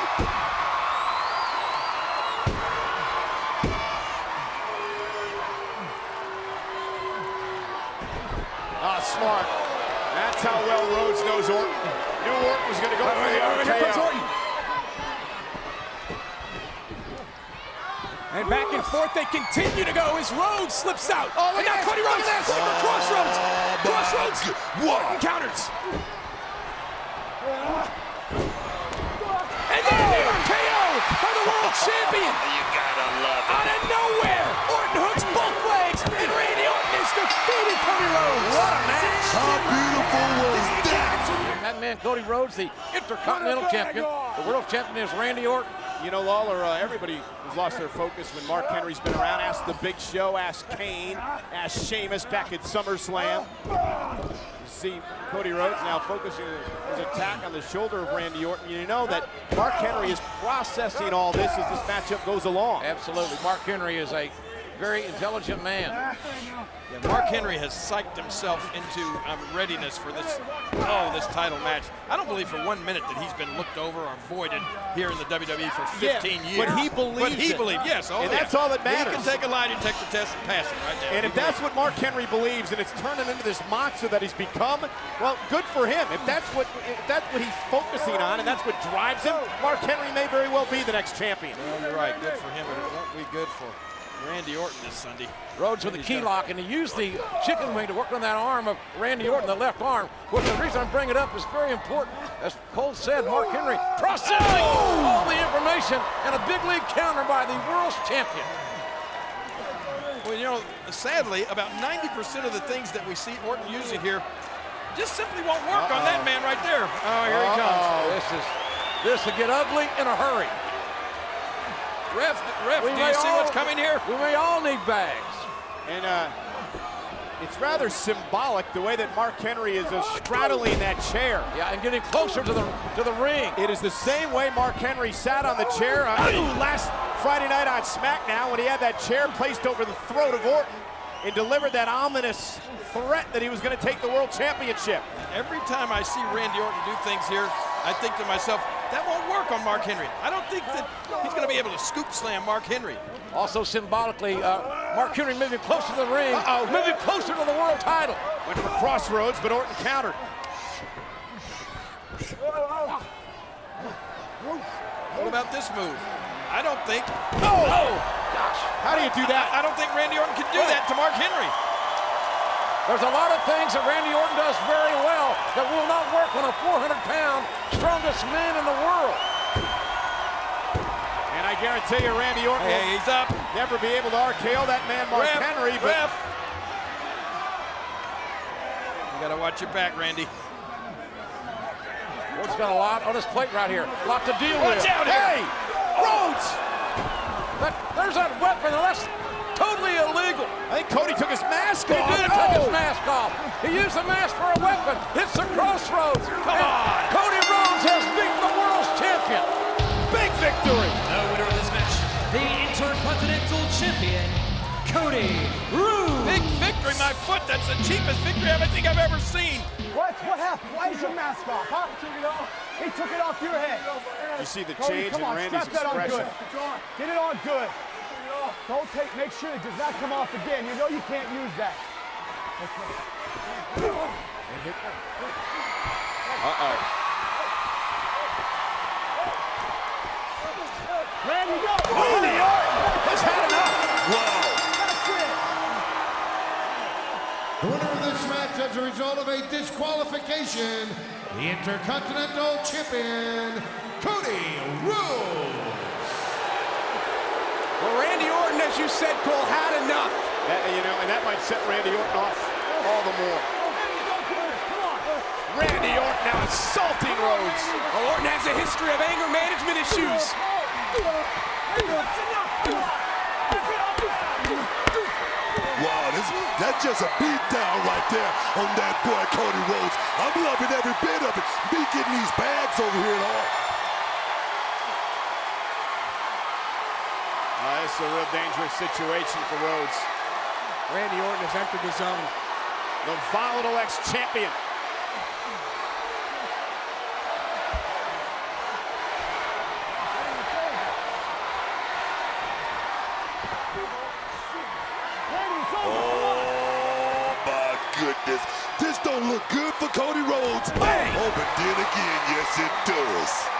Smart. That's how well Rhodes knows Orton. Knew Orton was going to go for the RKO. Here comes Orton. And back and forth they continue to go as Rhodes slips out. Oh, and now Cody Rhodes going for Crossroads. Crossroads. Orton counters. And then the RKO by the world champion. You gotta love it. Out of nowhere, Orton hooks both legs, and Randy Orton has defeated Cody Rhodes. What a match. How beautiful was that? That man, Cody Rhodes, the Intercontinental Champion. The world champion is Randy Orton. You know, Lawler, everybody has lost their focus when Mark Henry's been around. Ask The Big Show, ask Kane, ask Sheamus back at SummerSlam. You see Cody Rhodes now focusing his attack on the shoulder of Randy Orton. You know that Mark Henry is processing all this as this matchup goes along. Absolutely. Mark Henry is a very intelligent man. Yeah, Mark Henry has psyched himself into readiness for this title match. I don't believe for 1 minute that he's been looked over or avoided here in the WWE for 15 years. But he believes yes. And that's all that matters. He can take a lie detector test and pass it right now. And if that's what Mark Henry believes, and it's turning into this monster that he's become, well, good for him. If that's what he's focusing on, and that's what drives him, Mark Henry may very well be the next champion. Well, you're right. Good for him, but it won't be good for Randy Orton this Sunday. Rhodes with the key lock, and he used the chicken wing to work on that arm of Randy Orton, the left arm, which the reason I'm bringing it up is very important. As Cole said, Mark Henry processing all the information, and a big league counter by the world's champion. Well, you know, sadly, about 90% of the things that we see Orton using here just simply won't work on that man right there. Oh, here he comes. This will get ugly in a hurry. Ref, do you see what's coming here? We may all need bags. And it's rather symbolic the way that Mark Henry is straddling that chair. Yeah, and getting closer to the ring. It is the same way Mark Henry sat on the chair last Friday night on SmackDown when he had that chair placed over the throat of Orton and delivered that ominous threat that he was going to take the world championship. Every time I see Randy Orton do things here, I think to myself, that won't work on Mark Henry. I don't think that he's going to be able to scoop slam Mark Henry. Also symbolically, Mark Henry moving closer to the ring, moving closer to the world title. Went for Crossroads, but Orton countered. What about this move? I don't think. Oh! Gosh, how do you do that? I don't think Randy Orton can do that to Mark Henry. There's a lot of things that Randy Orton does very well that will not work on a 400-pound strongest man in the world. And I guarantee you Randy Orton will he's up. Never be able to RKO that man Mark Henry. But you gotta watch your back, Randy. Orton's got a lot on his plate right here. A lot to deal with. Watch out here! Hey! Rhodes! There's that weapon, that's totally illegal. I think Cody took his mask off. He did take his mask off. He used the mask for a weapon. It's the Crossroads. Come on! Cody Rhodes has beaten the world's champion. Big victory! The winner of this match, the Intercontinental Champion, Cody Rhodes. Big victory, my foot. That's the cheapest victory I think I've ever seen. What happened? Why is your mask off, huh? He took it off your head. You see the Cody, change in Randy's expression. Get it on good. Make sure it does not come off again. You know you can't use that. Uh-oh. Randy, go! Randy Orton has had enough. The winner of this match as a result of a disqualification, the Intercontinental Champion, Cody Rhodes. Well, Randy Orton, as you said, Cole, had enough. And that might set Randy Orton off all the more. Randy Orton now assaulting Rhodes. Well, Orton has a history of anger management issues. Wow, that's just a beat down right there on that boy Cody Rhodes. I'm loving every bit of it. Me getting these bags over here and all. This is a real dangerous situation for Rhodes. Randy Orton has entered the zone. The volatile ex-champion. Oh my goodness. This don't look good for Cody Rhodes. Bang! Oh, but then again, yes it does.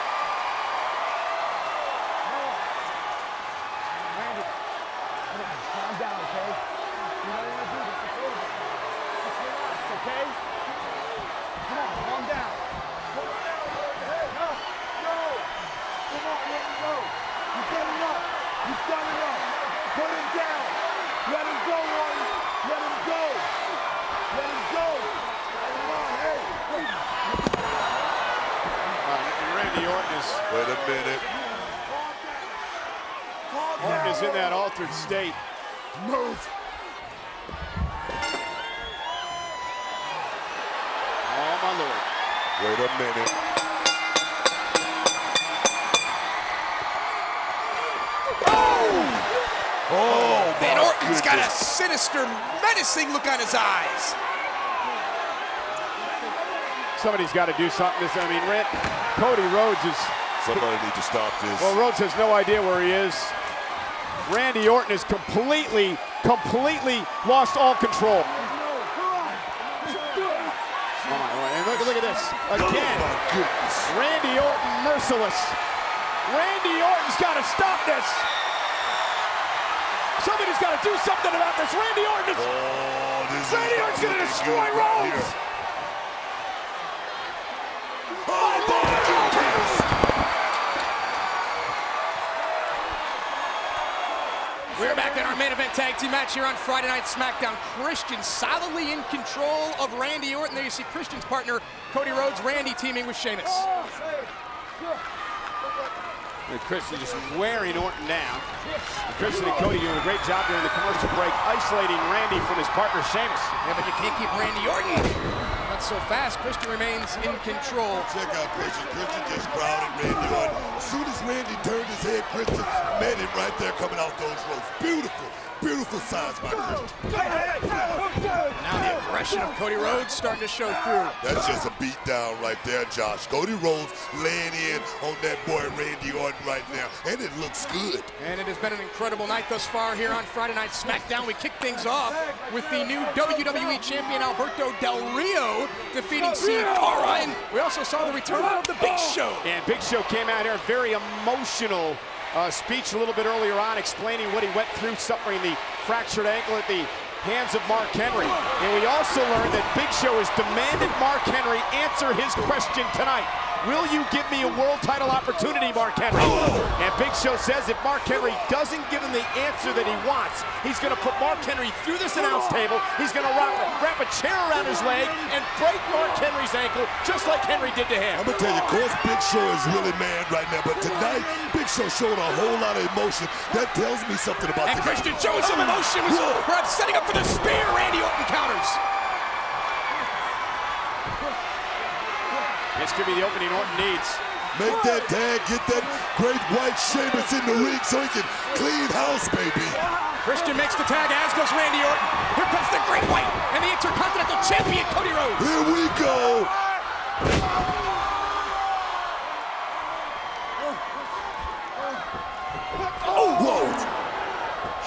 in that altered state. Move. Oh, my Lord. Wait a minute. Oh, man, Orton's got a sinister, menacing look on his eyes. Somebody's got to do something. I mean, Cody Rhodes is... Somebody need to stop this. Well, Rhodes has no idea where he is. Randy Orton has completely lost all control. And look at this. Again, Randy Orton merciless. Randy Orton's got to stop this. Somebody's got to do something about this. Randy Orton is... Randy Orton's going to destroy Rhodes. Oh my goodness! We're back in our main event tag team match here on Friday Night SmackDown. Christian solidly in control of Randy Orton. There you see Christian's partner, Cody Rhodes, Randy teaming with Sheamus. And Christian just wearing Orton down. Christian and Cody doing a great job during the commercial break, isolating Randy from his partner Sheamus. Yeah, but you can't keep Randy Orton. Not so fast. Christian remains in control. Check out Christian. Christian just crowded Randy Orton. As soon as Randy turned his head, Christian met him right there coming out those ropes. Beautiful, beautiful signs by Christian. Now the aggression of Cody Rhodes starting to show through. That's just a beat down right there, Josh. Cody Rhodes laying in on that boy Randy Orton right now, and it looks good. And it has been an incredible night thus far here on Friday Night SmackDown. We kick things off with the new WWE Champion Alberto Del Rio defeating Sin Cara, and we also saw the return of the Big Show. And Big Show came out here very emotional speech a little bit earlier on, explaining what he went through, suffering the fractured ankle at the hands of Mark Henry. And we also learned that Big Show has demanded Mark Henry answer his question tonight. Will you give me a world title opportunity, Mark Henry? And Big Show says if Mark Henry doesn't give him the answer that he wants, he's going to put Mark Henry through this announce table. He's going to wrap a chair around his leg and break Mark Henry's ankle, just like Henry did to him. I'm going to tell you, of course, Big Show is really mad right now, but tonight, Big Show showed a whole lot of emotion. That tells me something about And Christian showing some emotion. Perhaps setting up for the spear. Randy Orton counters. This could be the opening Orton needs. Make that tag, get that great white Sheamus in the ring so he can clean house, baby. Christian makes the tag, as goes Randy Orton. Here comes the great white and the Intercontinental Champion, Cody Rhodes. Here we go. Oh, Rhodes.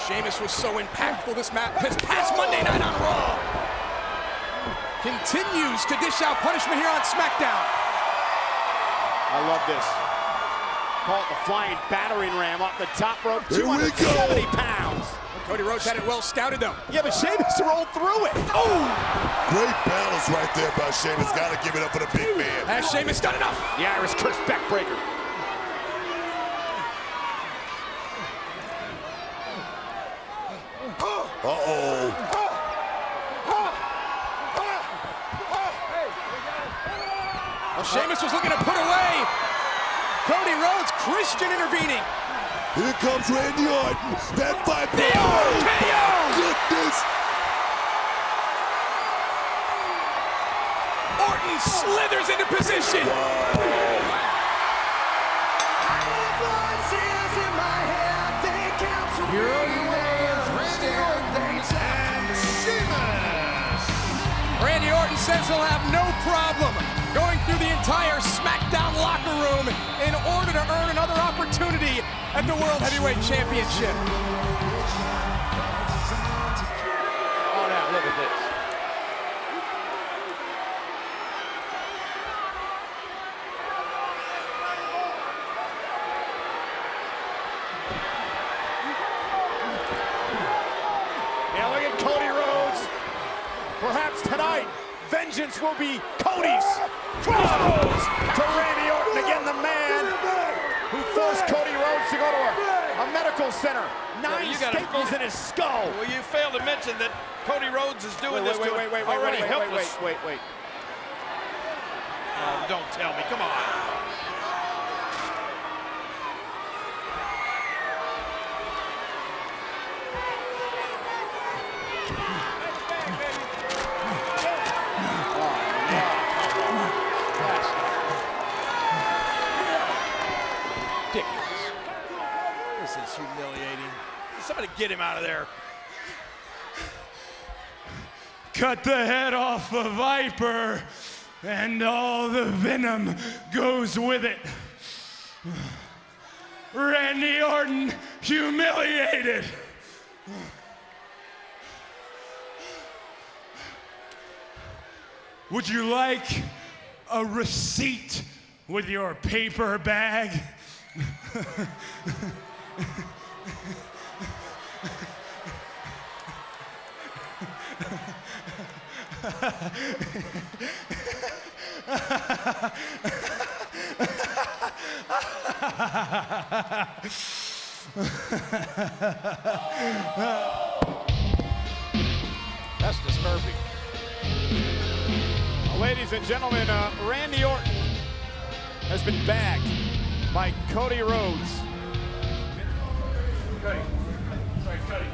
Sheamus was so impactful this past Monday night on Raw. Continues to dish out punishment here on SmackDown. I love this. Call it the flying battering ram off the top rope. Here we 270 go. pounds. Cody Rhodes had it well scouted though. Yeah, but Sheamus rolled through it. Oh! Great balance right there by Sheamus. Got to give it up for the big man. Has Sheamus done enough? The Irish curse backbreaker. Uh-oh. Well, Sheamus was looking to put away Cody Rhodes. Christian intervening. Here comes Randy Orton. That viper. The RKO! Goodness. Orton slithers into position. Here are your winners, Randy Orton and Sheamus. Randy Orton says he'll have no problem going through the entire SmackDown locker room in order to earn another opportunity at the World Heavyweight Championship. Oh, now look at this. Now look at Cody Rhodes. Perhaps tonight, vengeance will be Cody's. Rhodes to Randy Orton, again the man who forced Cody Rhodes to go to a medical center. 9 staples in his skull. Well, you failed to mention that Cody Rhodes is doing this to him already helpless. Wait. Oh, don't tell me, come on. out of there. Cut the head off a viper, and all the venom goes with it. Randy Orton humiliated. Would you like a receipt with your paper bag? That's disturbing. Ladies and gentlemen, Randy Orton has been bagged by Cody Rhodes. Cody. Sorry, Cody.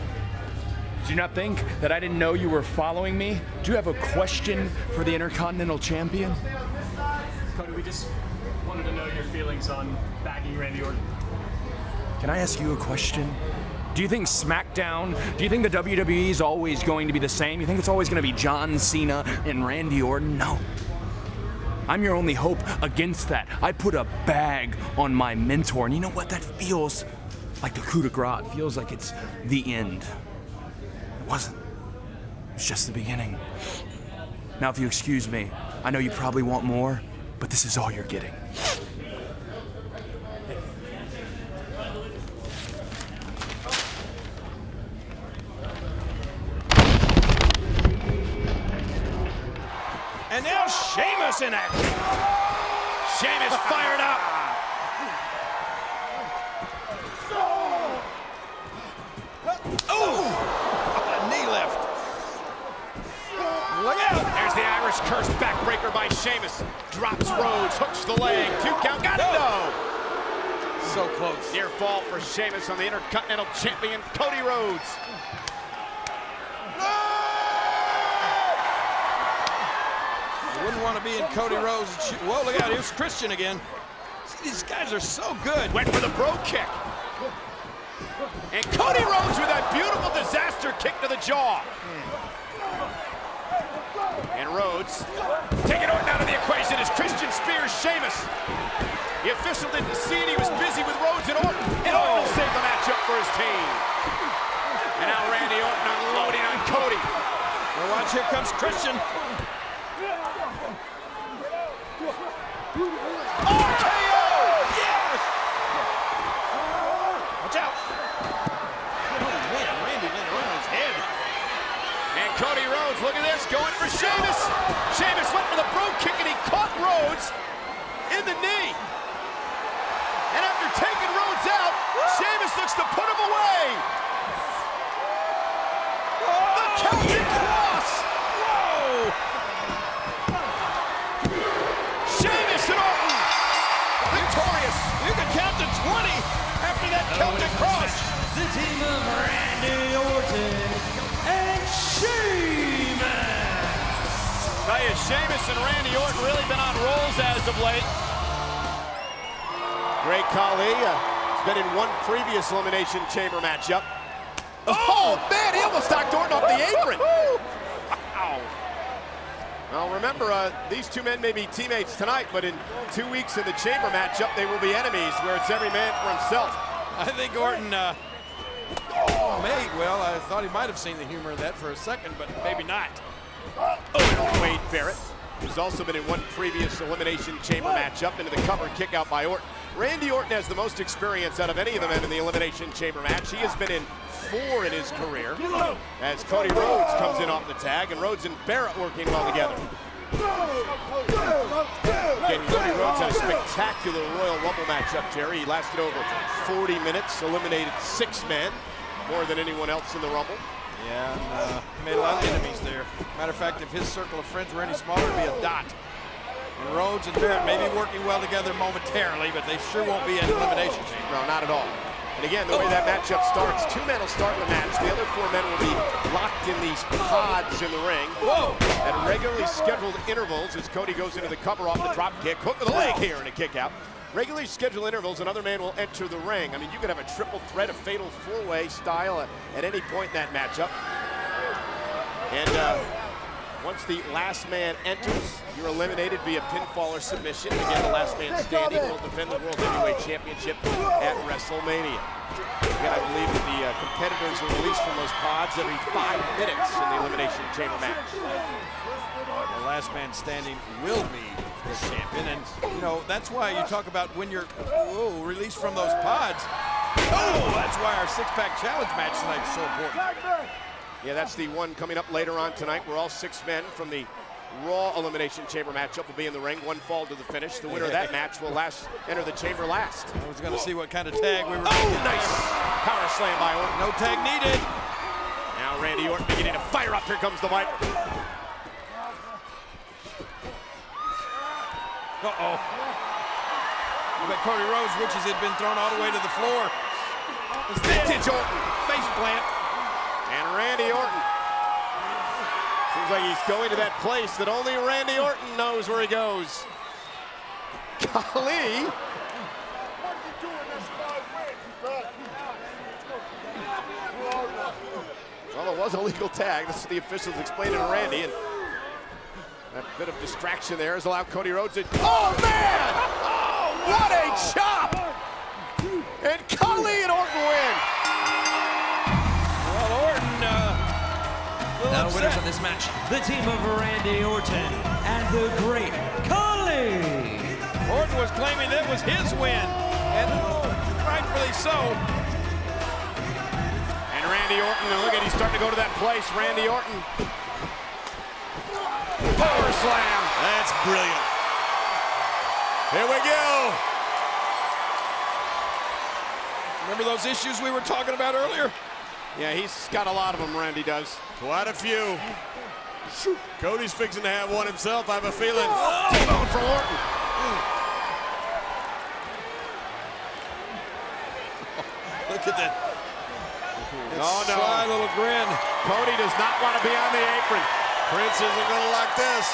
Did you not think that I didn't know you were following me? Do you have a question for the Intercontinental Champion? Cody, we just wanted to know your feelings on bagging Randy Orton. Can I ask you a question? Do you think SmackDown, do you think the WWE is always going to be the same? You think it's always going to be John Cena and Randy Orton? No. I'm your only hope against that. I put a bag on my mentor, and you know what? That feels like the coup de grace. It feels like it's the end. It wasn't. It was just the beginning. Now, if you excuse me, I know you probably want more, but this is all you're getting. And now Sheamus in action. Sheamus fired up. Oh! A knee lift. Look out! There's the Irish curse backbreaker by Sheamus. Drops Rhodes, hooks the leg. 2 count, got it, no! So close. Near fall for Sheamus on the Intercontinental Champion, Cody Rhodes. Wouldn't want to be in Cody Rhodes. Whoa, look out, here's Christian again. See, these guys are so good. Went for the bro kick. And Cody Rhodes with that beautiful disaster kick to the jaw. And Rhodes taking Orton out of the equation as Christian spears Sheamus. The official didn't see it, he was busy with Rhodes and Orton. And Orton will save the matchup for his team. And now Randy Orton unloading on Cody. Well, watch, here comes Christian. RKO! Yes! Watch out. Oh, man, Randy went around his head. And Cody Rhodes, look at this, going for Sheamus. Sheamus went for the bro kick and he caught Rhodes in the knee. And after taking Rhodes out, Sheamus looks to put him away. The Celtic Cross. Whoa! Sheamus and Orton victorious. You can count to 20 after that Celtic Cross. The team of Randy Orton and Sheamus. Tell you, Sheamus and Randy Orton really been on rolls as of late. Great Khali has been in one previous Elimination Chamber matchup. Oh, man, he almost knocked Orton off the apron. Wow. Well, remember, these two men may be teammates tonight, but in 2 weeks in the Chamber matchup, they will be enemies, where it's every man for himself. I think Orton, well, I thought he might have seen the humor of that for a second, but maybe not. Oh, and Wade Barrett, who's also been in one previous Elimination Chamber matchup, into the cover kick out by Orton. Randy Orton has the most experience out of any of the men in the Elimination Chamber match. He has been in 4 in his career, as Cody Rhodes comes in off the tag, and Rhodes and Barrett working well together. Again, Cody Rhodes had a spectacular Royal Rumble matchup, Jerry. He lasted over 40 minutes, eliminated 6 men, more than anyone else in the Rumble. Yeah, and he made a lot of enemies there. Matter of fact, if his circle of friends were any smaller, it'd be a dot. And Rhodes and Barrett may be working well together momentarily, but they sure won't be in elimination chamber. No, not at all. And again, the way that matchup starts, 2 men will start the match. The other 4 men will be locked in these pods in the ring. Whoa! At regularly scheduled intervals as Cody goes into the cover off the drop kick. Hook of the leg here and a kick out. regularly scheduled intervals, another man will enter the ring. I mean, you could have a triple threat, a fatal four-way style at any point in that matchup. And once the last man enters, you're eliminated via pinfall or submission. Again, the last man standing will defend the World Heavyweight Championship at WrestleMania. Again, I believe that the competitors are released from those pods every 5 minutes in the Elimination Chamber match. The last man standing will be the champion, and you know that's why you talk about when you're released from those pods. That's why our six-pack challenge match tonight is so important. Yeah, that's the one coming up later on tonight, where all 6 men from the Raw Elimination Chamber matchup will be in the ring. One fall to the finish. The winner of that match will enter the chamber last. I was going to see what kind of tag we were. Nice power slam by Orton. No tag needed. Now Randy Orton beginning to fire up. Here comes the Viper. But Cody Rhodes wishes he'd been thrown all the way to the floor. Vintage Orton. Face plant. And Randy Orton. Seems like he's going to that place that only Randy Orton knows where he goes. Golly. Well, it was a legal tag. This is the officials explaining to Randy. And that bit of distraction there has allowed Cody Rhodes to... Oh, man! What a chop! And Khali and Orton win. Well, Orton, now the winners of this match, the team of Randy Orton and the Great Khali. Orton was claiming that was his win, and rightfully so. And Randy Orton, and look at, he's starting to go to that place. Randy Orton. Power slam. That's brilliant. Here we go. Remember those issues we were talking about earlier? Yeah, he's got a lot of them, Randy does. Quite a few. Cody's fixing to have one himself, I have a feeling. T-bone for Orton. Look at that. Oh, no. Sly little grin. Cody does not want to be on the apron. Prince isn't going to like this.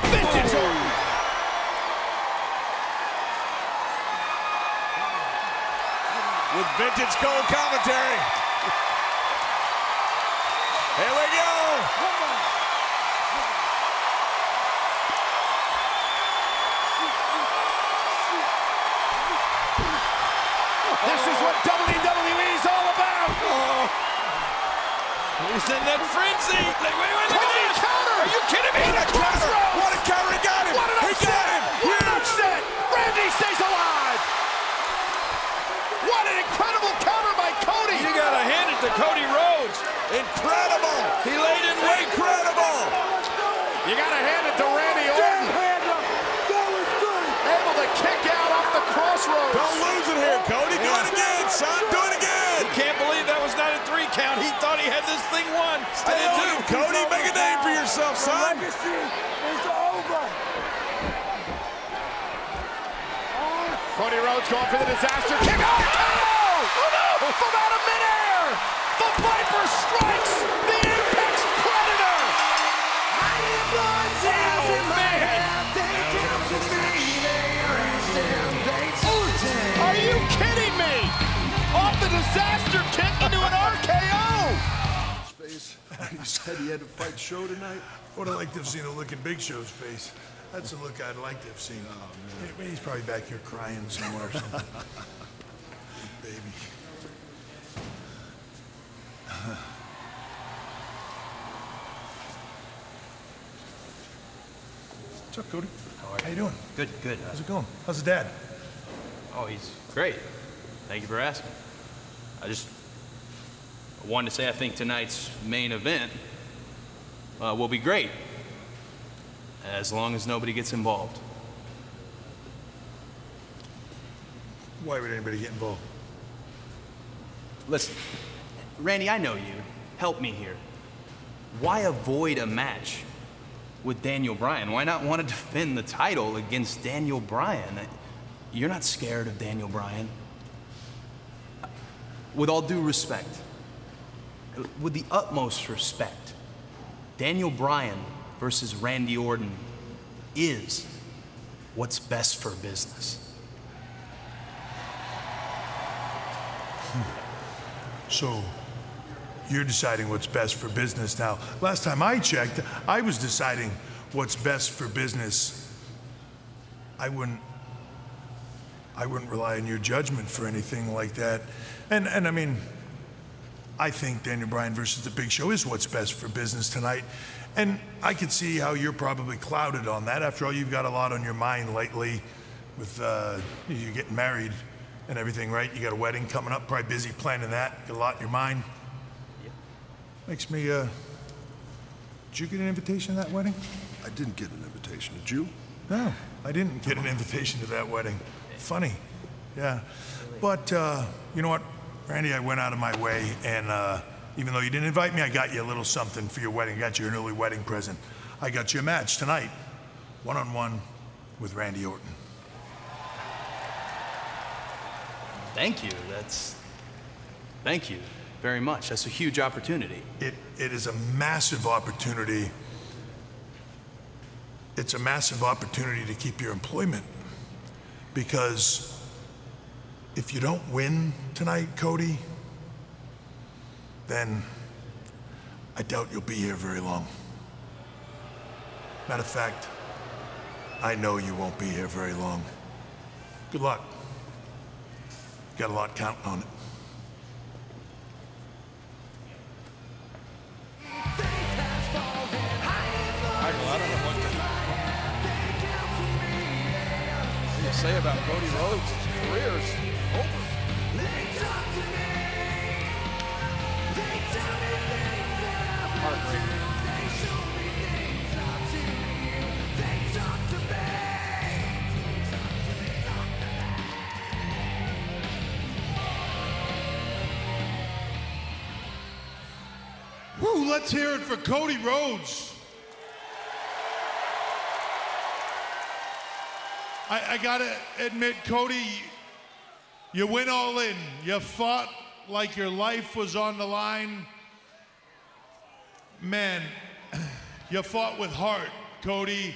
Vintage Orton. With vintage Cole commentary. Here we go. This is what WWE is all about. He's in that frenzy. Like, wait, Cody counter. Are you kidding me? What a counter. What a counter. He got him. What an upset. What an upset. Randy stays alive. What an incredible counter by Cody. You got to hand it to Cody Rhodes. Incredible. He laid in wait. Incredible. You got to hand it to Randy Orton. Able to kick out off the crossroads. Don't lose it here, Cody. Do it again, son. Do it again. Can't believe that was not a 3 count. He thought he had this thing won. Stay on him, Cody. Make a name for yourself, son. Cody Rhodes going for the disaster kick. Oh no! From out of midair, the Viper strikes the Apex Predator. Oh man! Are you kidding me? Off the disaster kick into an RKO. Face. He said he had to fight Show tonight. Would have liked to have seen the look in Big Show's face. That's the look I'd like to have seen. Oh, man. He's probably back here crying somewhere or something. Baby. What's up, Cody? How you doing? Good, good. How's it going? How's the dad? Oh, he's great. Thank you for asking. I just wanted to say I think tonight's main event will be great, as long as nobody gets involved. Why would anybody get involved? Listen, Randy, I know you. Help me here. Why avoid a match with Daniel Bryan? Why not want to defend the title against Daniel Bryan? You're not scared of Daniel Bryan. With all due respect, with the utmost respect, Daniel Bryan versus Randy Orton is what's best for business. So, you're deciding what's best for business now. Last time I checked, I was deciding what's best for business. I wouldn't rely on your judgment for anything like that. And I mean, I think Daniel Bryan versus The Big Show is what's best for business tonight. And I could see how you're probably clouded on that. After all, you've got a lot on your mind lately with you getting married and everything, right? You got a wedding coming up, probably busy planning that. Got a lot in your mind. Yep. Makes me, did you get an invitation to that wedding? I didn't get an invitation. Did you? No, I didn't get an invitation to that wedding. Funny, yeah. But you know what, Randy, I went out of my way, and even though you didn't invite me, I got you a little something for your wedding. I got you an early wedding present. I got you a match tonight, one-on-one with Randy Orton. Thank you. Thank you very much. That's a huge opportunity. It is a massive opportunity. It's a massive opportunity to keep your employment. Because if you don't win tonight, Cody, then I doubt you'll be here very long. Matter of fact, I know you won't be here very long. Good luck. Got a lot counting on it. Michael, I don't know what to say about Cody Rhodes. His career's over. Heartbreaking. Woo, let's hear it for Cody Rhodes. I gotta admit, Cody, you went all in. You fought like your life was on the line. Man, you fought with heart, Cody.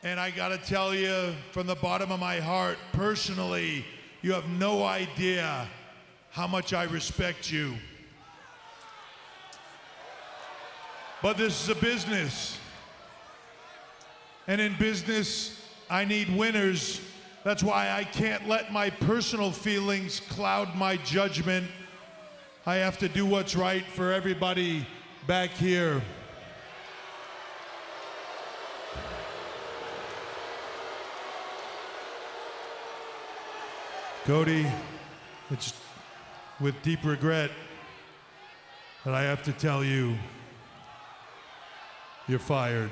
And I gotta tell you, from the bottom of my heart, personally, you have no idea how much I respect you. But this is a business. And in business, I need winners. That's why I can't let my personal feelings cloud my judgment. I have to do what's right for everybody back here. Cody, it's with deep regret that I have to tell you, you're fired.